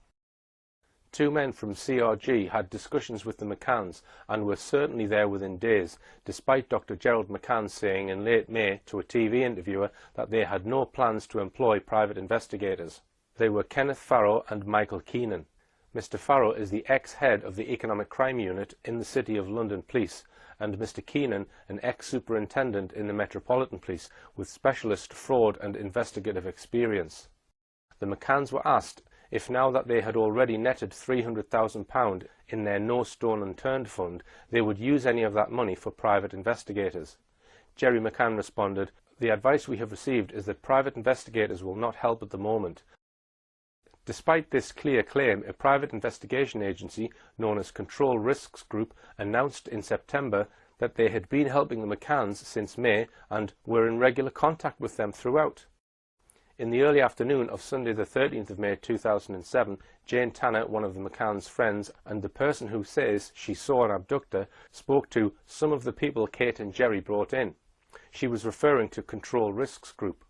Two men from CRG had discussions with the McCanns and were certainly there within days, despite Dr. Gerald McCann saying in late May to a TV interviewer that they had no plans to employ private investigators. They were Kenneth Farrow and Michael Keenan. Mr. Farrow is the ex-head of the Economic Crime Unit in the City of London Police, and Mr. Keenan an ex-superintendent in the Metropolitan Police with specialist fraud and investigative experience. The McCanns were asked if now that they had already netted £300,000 in their No Stone Unturned fund, they would use any of that money for private investigators. Jerry McCann responded, "The advice we have received is that private investigators will not help at the moment." Despite this clear claim, a private investigation agency known as Control Risks Group announced in September that they had been helping the McCanns since May and were in regular contact with them throughout. In the early afternoon of Sunday the 13th of May 2007, Jane Tanner, one of the McCann's friends and the person who says she saw an abductor, spoke to some of the people Kate and Jerry brought in. She was referring to Control Risks Group.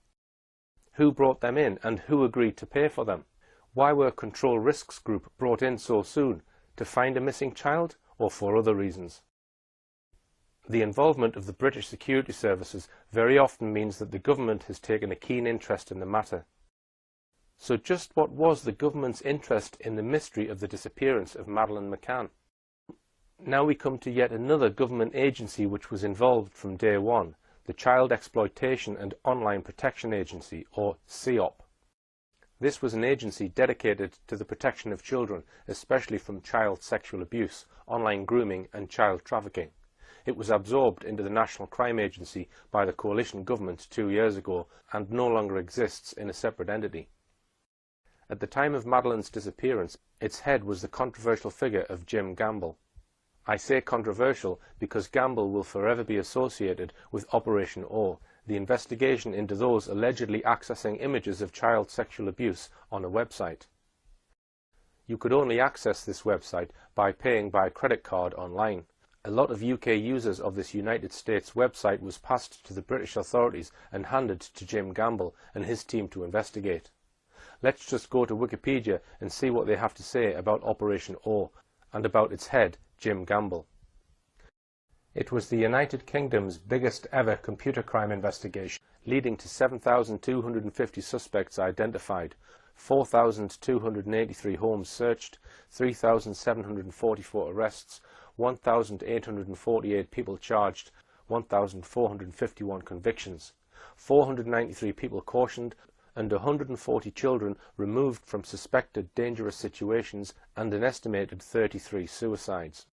Who brought them in and who agreed to pay for them? Why were Control Risks Group brought in so soon? To find a missing child or for other reasons? The involvement of the British security services very often means that the government has taken a keen interest in the matter. So just what was the government's interest in the mystery of the disappearance of Madeleine McCann? Now we come to yet another government agency which was involved from day one, the Child Exploitation and Online Protection Agency, or CEOP. This was an agency dedicated to the protection of children, especially from child sexual abuse, online grooming and child trafficking. It was absorbed into the National Crime Agency by the coalition government 2 years ago and no longer exists in a separate entity. At the time of Madeleine's disappearance, its head was the controversial figure of Jim Gamble. I say controversial because Gamble will forever be associated with Operation O, the investigation into those allegedly accessing images of child sexual abuse on a website. You could only access this website by paying by credit card online. A lot of UK users of this United States website was passed to the British authorities and handed to Jim Gamble and his team to investigate. Let's just go to Wikipedia and see what they have to say about Operation O and about its head, Jim Gamble. It was the United Kingdom's biggest ever computer crime investigation, leading to 7,250 suspects identified, 4,283 homes searched, 3,744 arrests, 1,848 people charged, 1,451 convictions, 493 people cautioned, and 140 children removed from suspected dangerous situations, and an estimated 33 suicides.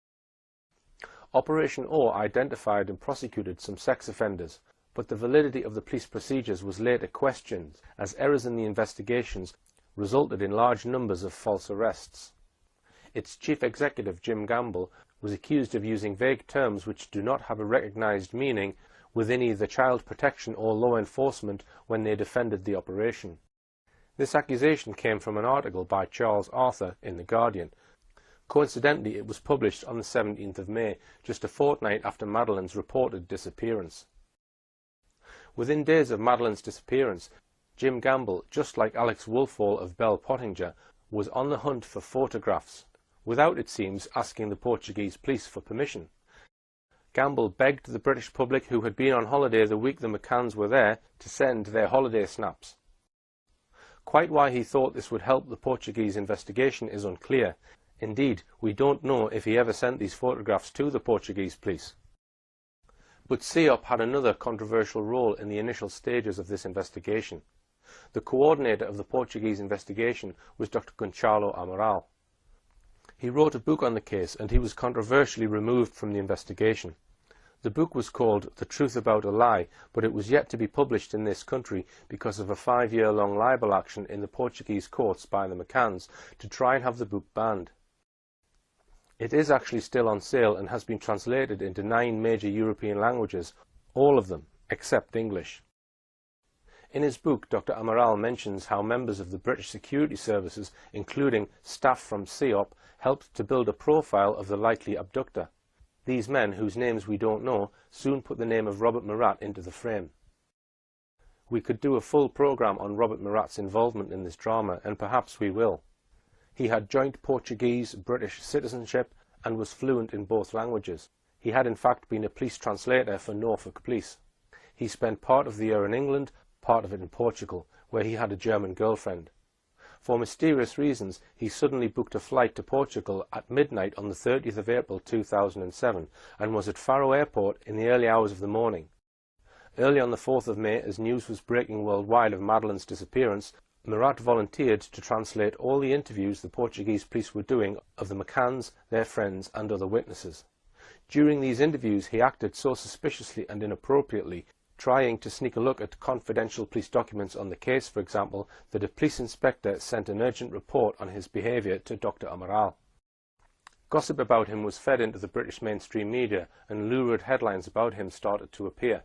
Operation O identified and prosecuted some sex offenders, but the validity of the police procedures was later questioned, as errors in the investigations resulted in large numbers of false arrests. Its chief executive, Jim Gamble, was accused of using vague terms which do not have a recognised meaning within either child protection or law enforcement when they defended the operation. This accusation came from an article by Charles Arthur in The Guardian. Coincidentally, it was published on the 17th of May, just a fortnight after Madeleine's reported disappearance. Within days of Madeleine's disappearance, Jim Gamble, just like Alex Woolfall of Bell Pottinger, was on the hunt for photographs, without, it seems, asking the Portuguese police for permission. Gamble begged the British public who had been on holiday the week the McCanns were there to send their holiday snaps. Quite why he thought this would help the Portuguese investigation is unclear. Indeed, we don't know if he ever sent these photographs to the Portuguese police. But CEOP had another controversial role in the initial stages of this investigation. The coordinator of the Portuguese investigation was Dr. Gonçalo Amaral. He wrote a book on the case, and he was controversially removed from the investigation. The book was called The Truth About a Lie, but it was yet to be published in this country because of a 5-year-long libel action in the Portuguese courts by the McCanns to try and have the book banned. It is actually still on sale and has been translated into 9 major European languages, all of them except English. In his book, Dr. Amaral mentions how members of the British security services, including staff from CEOP, helped to build a profile of the likely abductor. These men, whose names we don't know, soon put the name of Robert Murat into the frame. We could do a full programme on Robert Murat's involvement in this drama, and perhaps we will. He had joint Portuguese-British citizenship and was fluent in both languages. He had in fact been a police translator for Norfolk Police. He spent part of the year in England, part of it in Portugal, where he had a German girlfriend. For mysterious reasons, he suddenly booked a flight to Portugal at midnight on the 30th of April 2007 and was at Faro Airport in the early hours of the morning. Early on the 4th of May, as news was breaking worldwide of Madeleine's disappearance, Murat volunteered to translate all the interviews the Portuguese police were doing of the McCanns, their friends and other witnesses. During these interviews he acted so suspiciously and inappropriately, trying to sneak a look at confidential police documents on the case, for example, that a police inspector sent an urgent report on his behaviour to Dr. Amaral. Gossip about him was fed into the British mainstream media, and lurid headlines about him started to appear.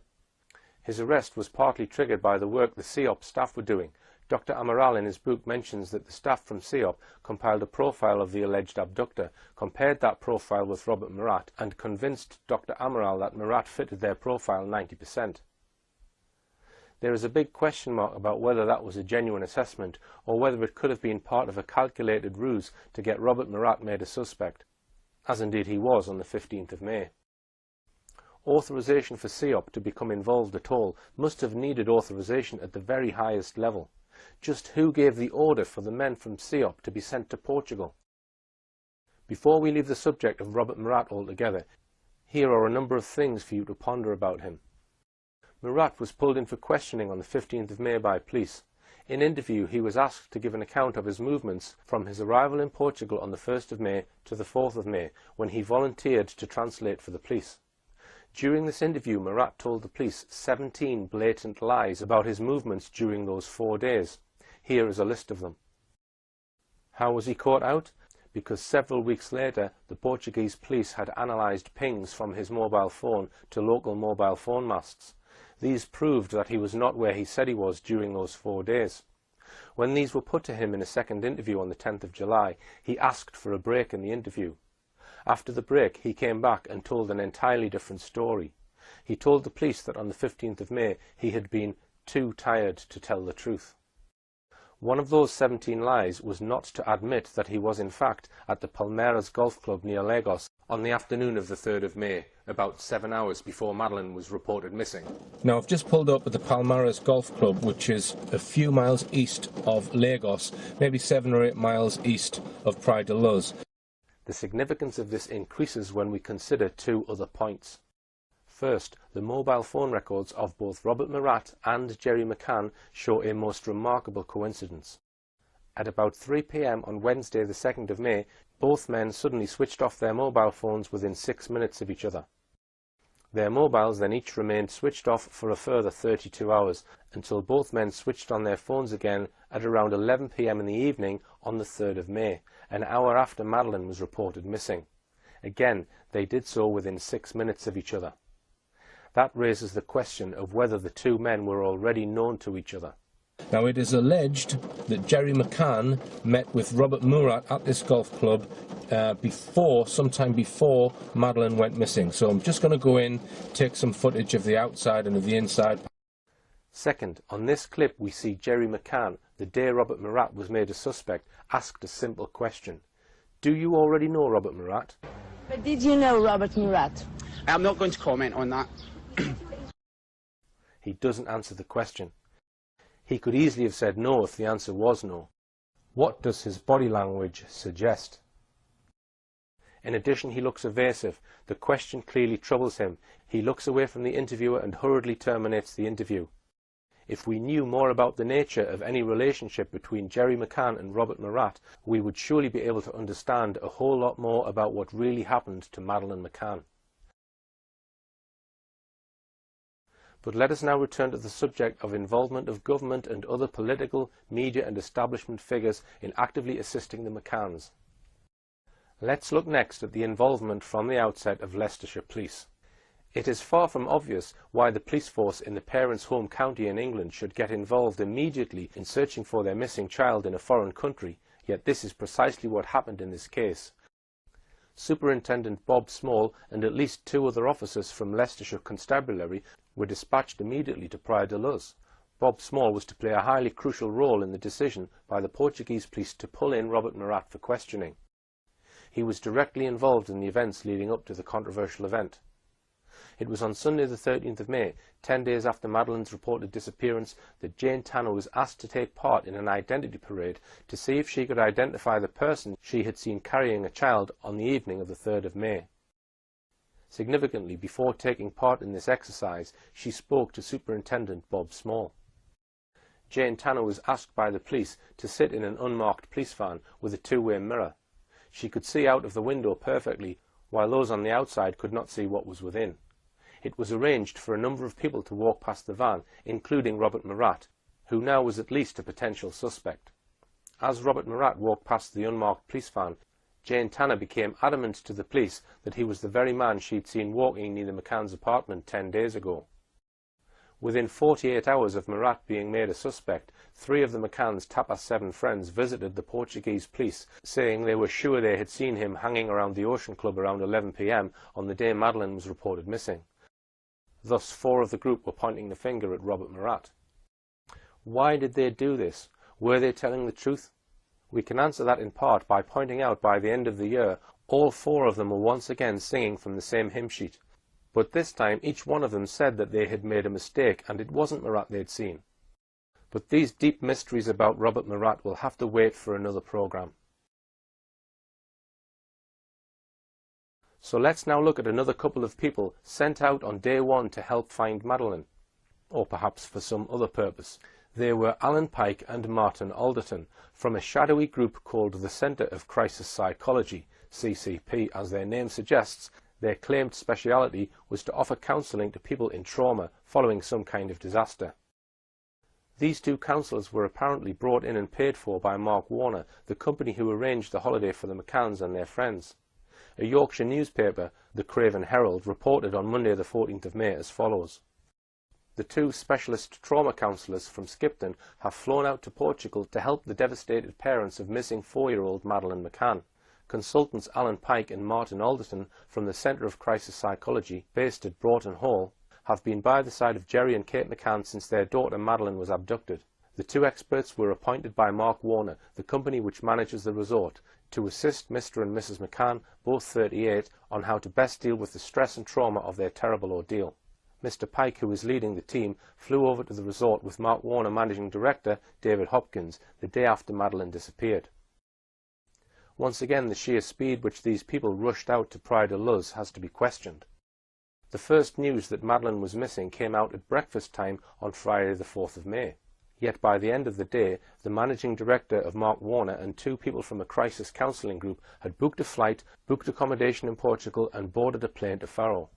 His arrest was partly triggered by the work the CEOP staff were doing. Dr. Amaral in his book mentions that the staff from CEOP compiled a profile of the alleged abductor, compared that profile with Robert Murat, and convinced Dr. Amaral that Murat fitted their profile 90%. There is a big question mark about whether that was a genuine assessment, or whether it could have been part of a calculated ruse to get Robert Murat made a suspect, as indeed he was on the 15th of May. Authorization for CEOP to become involved at all must have needed authorization at the very highest level. Just who gave the order for the men from CEOP to be sent to Portugal? Before we leave the subject of Robert Murat altogether, here are a number of things for you to ponder about him. Murat was pulled in for questioning on the 15th of May by police. In interview, he was asked to give an account of his movements from his arrival in Portugal on the 1st of May to the 4th of May, when he volunteered to translate for the police. During this interview, Murat told the police 17 blatant lies about his movements during those 4 days. Here is a list of them. How was he caught out? Because several weeks later, the Portuguese police had analysed pings from his mobile phone to local mobile phone masts. These proved that he was not where he said he was during those 4 days. When these were put to him in a second interview on the 10th of July, he asked for a break in the interview. After the break, he came back and told an entirely different story. He told the police that on the 15th of May, he had been too tired to tell the truth. One of those 17 lies was not to admit that he was in fact at the Palmeiras Golf Club near Lagos on the afternoon of the 3rd of May, about 7 hours before Madeleine was reported missing. Now, I've just pulled up at the Palmeiras Golf Club, which is a few miles east of Lagos, maybe 7 or 8 miles east of Praia de Luz. The significance of this increases when we consider 2 other points. First, the mobile phone records of both Robert Murat and Jerry McCann show a most remarkable coincidence. At about 3 p.m. on Wednesday the 2nd of May, both men suddenly switched off their mobile phones within 6 minutes of each other. Their mobiles then each remained switched off for a further 32 hours, until both men switched on their phones again at around 11 p.m. in the evening on the 3rd of May, an hour after Madeleine was reported missing. Again, they did so within 6 minutes of each other. That raises the question of whether the 2 men were already known to each other. Now, it is alleged that Jerry McCann met with Robert Murat at this golf club sometime before Madeleine went missing. So I'm just going to go in, take some footage of the outside and of the inside. Second, on this clip we see Jerry McCann, the day Robert Murat was made a suspect, asked a simple question. Do you already know Robert Murat? But did you know Robert Murat? I'm not going to comment on that. He doesn't answer the question. He could easily have said no if the answer was no. What does his body language suggest? In addition, he looks evasive. The question clearly troubles him. He looks away from the interviewer and hurriedly terminates the interview. If we knew more about the nature of any relationship between Jerry McCann and Robert Murat, we would surely be able to understand a whole lot more about what really happened to Madeleine McCann. But let us now return to the subject of involvement of government and other political, media and establishment figures in actively assisting the McCanns. Let's look next at the involvement from the outset of Leicestershire Police. It is far from obvious why the police force in the parents' home county in England should get involved immediately in searching for their missing child in a foreign country, yet this is precisely what happened in this case. Superintendent Bob Small and at least 2 other officers from Leicestershire Constabulary were dispatched immediately to Praia de Luz. Bob Small was to play a highly crucial role in the decision by the Portuguese police to pull in Robert Murat for questioning. He was directly involved in the events leading up to the controversial event. It was on Sunday the 13th of May, 10 days after Madeleine's reported disappearance, that Jane Tanner was asked to take part in an identity parade to see if she could identify the person she had seen carrying a child on the evening of the 3rd of May. Significantly, before taking part in this exercise, she spoke to Superintendent Bob Small. Jane Tanner was asked by the police to sit in an unmarked police van with a 2-way mirror. She could see out of the window perfectly, while those on the outside could not see what was within. It was arranged for a number of people to walk past the van, including Robert Murat, who now was at least a potential suspect. As Robert Murat walked past the unmarked police van, Jane Tanner became adamant to the police that he was the very man she'd seen walking near the McCann's apartment 10 days ago. Within 48 hours of Murat being made a suspect, 3 of the McCann's Tapas 7 friends visited the Portuguese police, saying they were sure they had seen him hanging around the Ocean Club around 11 p.m. on the day Madeleine was reported missing. Thus, 4 of the group were pointing the finger at Robert Murat. Why did they do this? Were they telling the truth? We can answer that in part by pointing out by the end of the year, all 4 of them were once again singing from the same hymn sheet. But this time each one of them said that they had made a mistake and it wasn't Murat they'd seen. But these deep mysteries about Robert Murat will have to wait for another programme. So let's now look at another couple of people sent out on day 1 to help find Madeleine, or perhaps for some other purpose. They were Alan Pike and Martin Alderton, from a shadowy group called the Centre of Crisis Psychology, CCP. As their name suggests, their claimed speciality was to offer counselling to people in trauma following some kind of disaster. These two counsellors were apparently brought in and paid for by Mark Warner, the company who arranged the holiday for the McCanns and their friends. A Yorkshire newspaper, the Craven Herald, reported on Monday the 14th of May as follows. The two specialist trauma counsellors from Skipton have flown out to Portugal to help the devastated parents of missing 4-year-old Madeleine McCann. Consultants Alan Pike and Martin Alderton from the Centre of Crisis Psychology, based at Broughton Hall, have been by the side of Jerry and Kate McCann since their daughter Madeleine was abducted. The two experts were appointed by Mark Warner, the company which manages the resort, to assist Mr. and Mrs. McCann, both 38, on how to best deal with the stress and trauma of their terrible ordeal. Mr. Pike, who is leading the team, flew over to the resort with Mark Warner Managing Director David Hopkins the day after Madeleine disappeared. Once again, the sheer speed which these people rushed out to Praia Luz has to be questioned. The first news that Madeleine was missing came out at breakfast time on Friday the 4th of May. Yet by the end of the day, the managing director of Mark Warner and two people from a crisis counselling group had booked a flight, booked accommodation in Portugal and boarded a plane to Faro.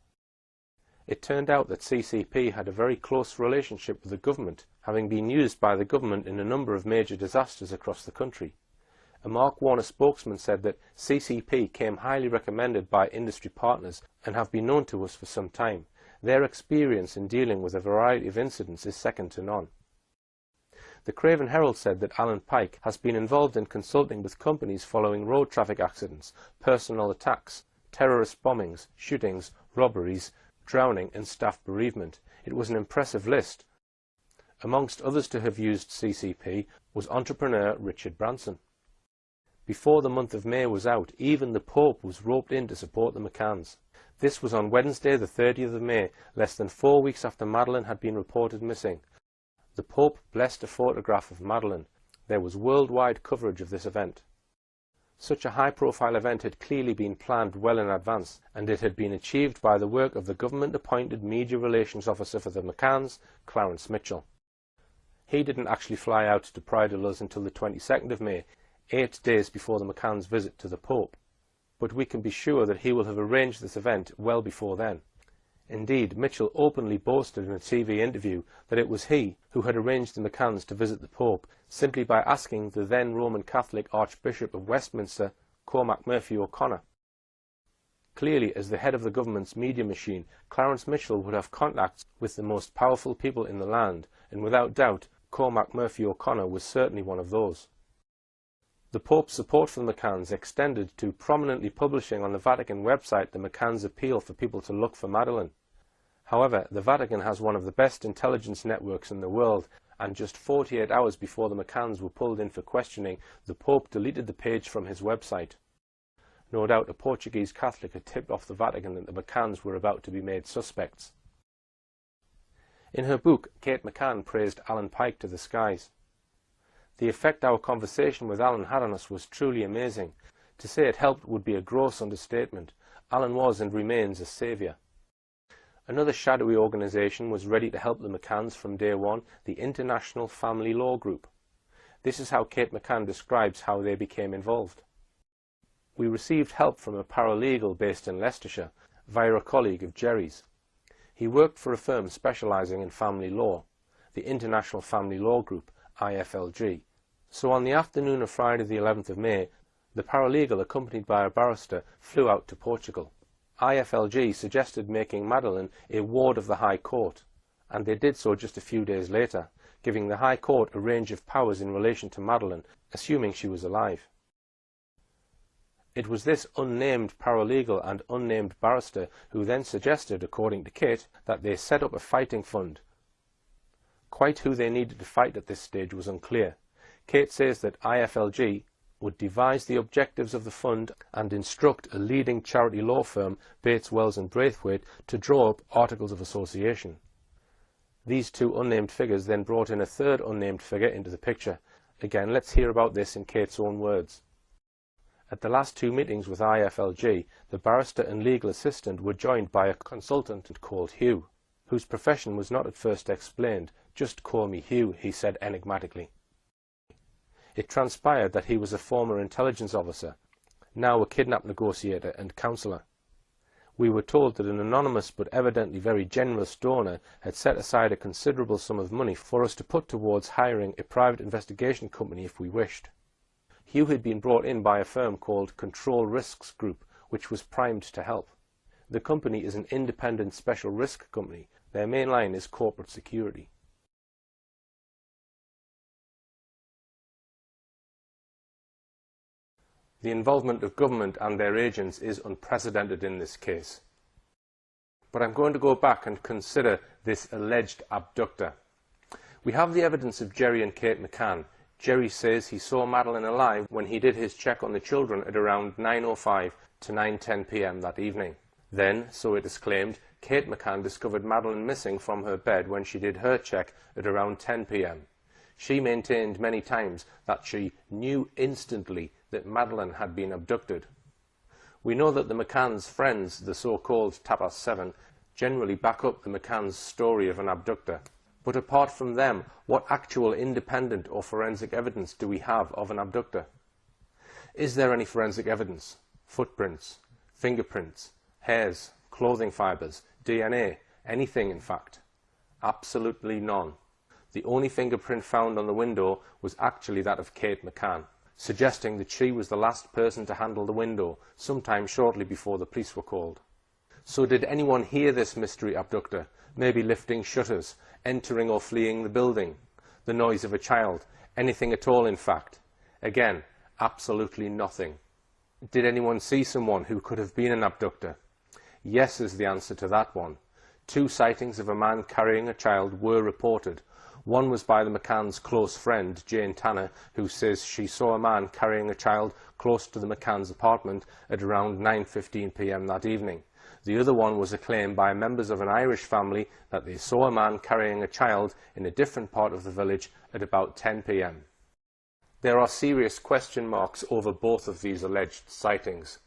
It turned out that CCP had a very close relationship with the government, having been used by the government in a number of major disasters across the country. A Mark Warner spokesman said that CCP came highly recommended by industry partners and have been known to us for some time. Their experience in dealing with a variety of incidents is second to none. The Craven Herald said that Alan Pike has been involved in consulting with companies following road traffic accidents, personal attacks, terrorist bombings, shootings, robberies, drowning and staff bereavement. It was an impressive list. Amongst others to have used CCP was entrepreneur Richard Branson. Before the month of May was out, even the Pope was roped in to support the McCanns. This was on Wednesday the 30th of May, less than 4 weeks after Madeleine had been reported missing. The Pope blessed a photograph of Madeleine. There was worldwide coverage of this event. Such a high-profile event had clearly been planned well in advance, and it had been achieved by the work of the government-appointed Media Relations Officer for the McCanns, Clarence Mitchell. He didn't actually fly out to Praia Luz until the 22nd of May, 8 days before the McCanns' visit to the Pope. But we can be sure that he will have arranged this event well before then. Indeed, Mitchell openly boasted in a TV interview that it was he who had arranged the McCanns to visit the Pope, simply by asking the then Roman Catholic Archbishop of Westminster, Cormac Murphy O'Connor. Clearly, as the head of the government's media machine, Clarence Mitchell would have contacts with the most powerful people in the land, and without doubt, Cormac Murphy O'Connor was certainly one of those. The Pope's support for the McCanns extended to prominently publishing on the Vatican website the McCanns' appeal for people to look for Madeleine. However, the Vatican has one of the best intelligence networks in the world, and just 48 hours before the McCanns were pulled in for questioning, the Pope deleted the page from his website. No doubt a Portuguese Catholic had tipped off the Vatican that the McCanns were about to be made suspects. In her book, Kate McCann praised Alan Pike to the skies. The effect our conversation with Alan had on us was truly amazing. To say it helped would be a gross understatement. Alan was and remains a saviour. Another shadowy organisation was ready to help the McCanns from day one, the International Family Law Group. This is how Kate McCann describes how they became involved. We received help from a paralegal based in Leicestershire, via a colleague of Jerry's. He worked for a firm specialising in family law, the International Family Law Group, IFLG. So on the afternoon of Friday the 11th of May, the paralegal, accompanied by a barrister, flew out to Portugal. IFLG suggested making Madeleine a ward of the High Court, and they did so just a few days later, giving the High Court a range of powers in relation to Madeleine, assuming she was alive. It was this unnamed paralegal and unnamed barrister who then suggested, according to Kate, that they set up a fighting fund. Quite who they needed to fight at this stage was unclear. Kate says that IFLG would devise the objectives of the fund and instruct a leading charity law firm, Bates, Wells and Braithwaite, to draw up articles of association. These two unnamed figures then brought in a third unnamed figure into the picture. Again, let's hear about this in Kate's own words. At the last two meetings with IFLG, the barrister and legal assistant were joined by a consultant called Hugh, whose profession was not at first explained, "Just call me Hugh," he said enigmatically. It transpired that he was a former intelligence officer, now a kidnap negotiator and counsellor. We were told that an anonymous but evidently very generous donor had set aside a considerable sum of money for us to put towards hiring a private investigation company if we wished. Hugh had been brought in by a firm called Control Risks Group, which was primed to help. The company is an independent special risk company. Their main line is corporate security. The involvement of government and their agents is unprecedented in this case. But I'm going to go back and consider this alleged abductor. We have the evidence of Jerry and Kate McCann. Jerry says he saw Madeleine alive when he did his check on the children at around 9:05 to 9:10 p.m. that evening. Then, so it is claimed, Kate McCann discovered Madeleine missing from her bed when she did her check at around 10 p.m. She maintained many times that she knew instantly that Madeleine had been abducted. We know that the McCann's friends, the so-called Tapas 7, generally back up the McCann's story of an abductor. But apart from them, what actual independent or forensic evidence do we have of an abductor? Is there any forensic evidence? Footprints, fingerprints, hairs, clothing fibres, DNA, anything in fact? Absolutely none. The only fingerprint found on the window was actually that of Kate McCann, suggesting that she was the last person to handle the window, sometime shortly before the police were called. So did anyone hear this mystery abductor, maybe lifting shutters, entering or fleeing the building, the noise of a child, anything at all in fact? Again, absolutely nothing. Did anyone see someone who could have been an abductor? Yes is the answer to that one. 2 sightings of a man carrying a child were reported. One was by the McCann's close friend, Jane Tanner, who says she saw a man carrying a child close to the McCann's apartment at around 9:15 p.m. that evening. The other one was a claim by members of an Irish family that they saw a man carrying a child in a different part of the village at about 10 p.m. There are serious question marks over both of these alleged sightings.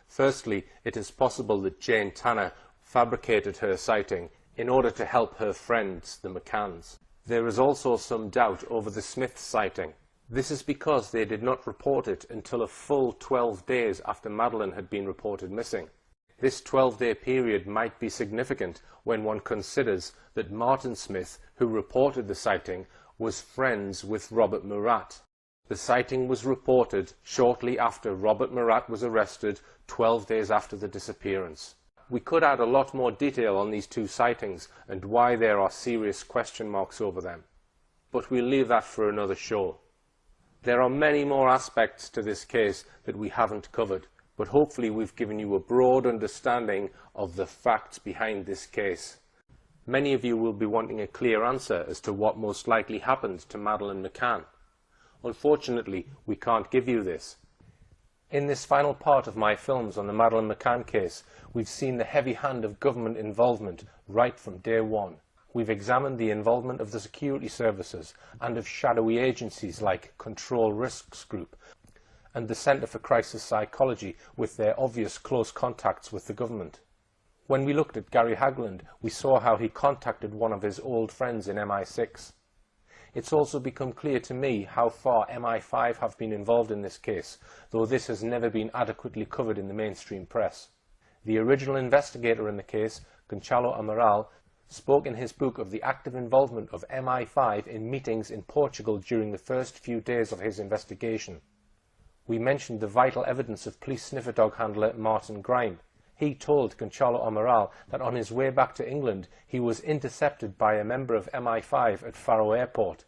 Firstly, it is possible that Jane Tanner fabricated her sighting in order to help her friends, the McCanns. There is also some doubt over the Smith sighting. This is because they did not report it until a full 12 days after Madeleine had been reported missing. This 12-day period might be significant when one considers that Martin Smith, who reported the sighting, was friends with Robert Murat. The sighting was reported shortly after Robert Murat was arrested, 12 days after the disappearance. We could add a lot more detail on these 2 sightings and why there are serious question marks over them. But we'll leave that for another show. There are many more aspects to this case that we haven't covered, but hopefully we've given you a broad understanding of the facts behind this case. Many of you will be wanting a clear answer as to what most likely happened to Madeleine McCann. Unfortunately, we can't give you this. In this final part of my films on the Madeleine McCann case, we've seen the heavy hand of government involvement right from day one. We've examined the involvement of the security services and of shadowy agencies like Control Risks Group and the Centre for Crisis Psychology with their obvious close contacts with the government. When we looked at Gary Hagland, we saw how he contacted one of his old friends in MI6. It's also become clear to me how far MI5 have been involved in this case, though this has never been adequately covered in the mainstream press. The original investigator in the case, Gonçalo Amaral, spoke in his book of the active involvement of MI5 in meetings in Portugal during the first few days of his investigation. We mentioned the vital evidence of police sniffer dog handler Martin Grime. He told Gonçalo Amaral that on his way back to England he was intercepted by a member of MI5 at Faro Airport.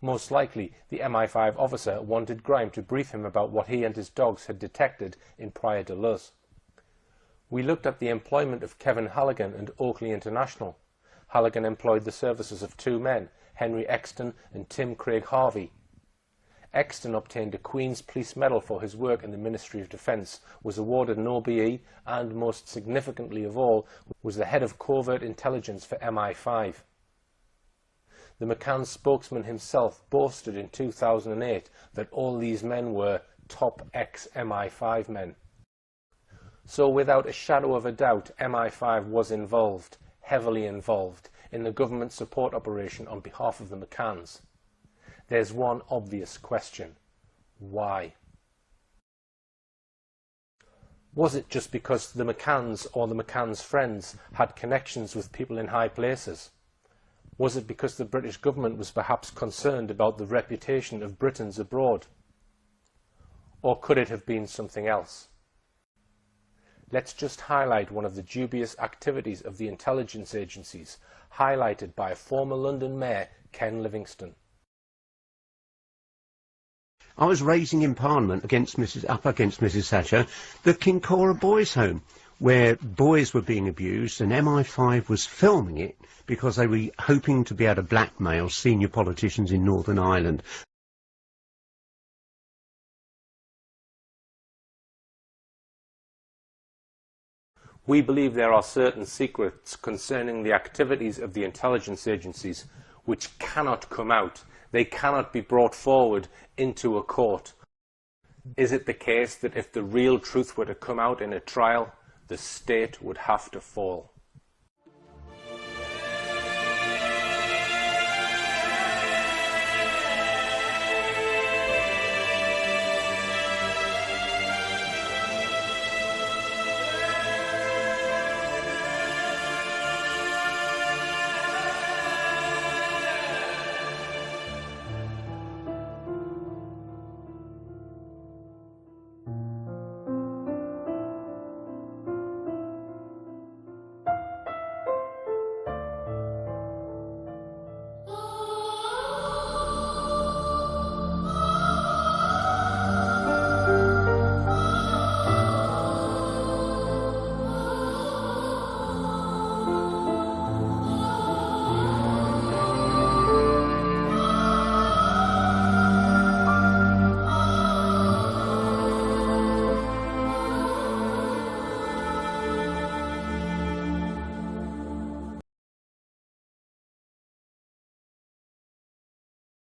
Most likely the MI5 officer wanted Grime to brief him about what he and his dogs had detected in Praia de Luz. We looked at the employment of Kevin Halligan and Oakley International. Halligan employed the services of 2 men, Henry Exton and Tim Craig Harvey. Exton obtained a Queen's Police Medal for his work in the Ministry of Defence, was awarded an OBE, and, most significantly of all, was the head of covert intelligence for MI5. The McCann spokesman himself boasted in 2008 that all these men were top ex-MI5 men. So without a shadow of a doubt, MI5 was involved, heavily involved, in the government support operation on behalf of the McCanns? There's one obvious question. Why? Was it just because the McCanns or the McCanns' friends had connections with people in high places? Was it because the British government was perhaps concerned about the reputation of Britons abroad? Or could it have been something else? Let's just highlight one of the dubious activities of the intelligence agencies, highlighted by former London Mayor Ken Livingstone. I was raising in Parliament up against Mrs Thatcher the Kincora Boys Home, where boys were being abused, and MI5 was filming it because they were hoping to be able to blackmail senior politicians in Northern Ireland. We believe there are certain secrets concerning the activities of the intelligence agencies which cannot come out. They cannot be brought forward into a court. Is it the case that if the real truth were to come out in a trial, the state would have to fall?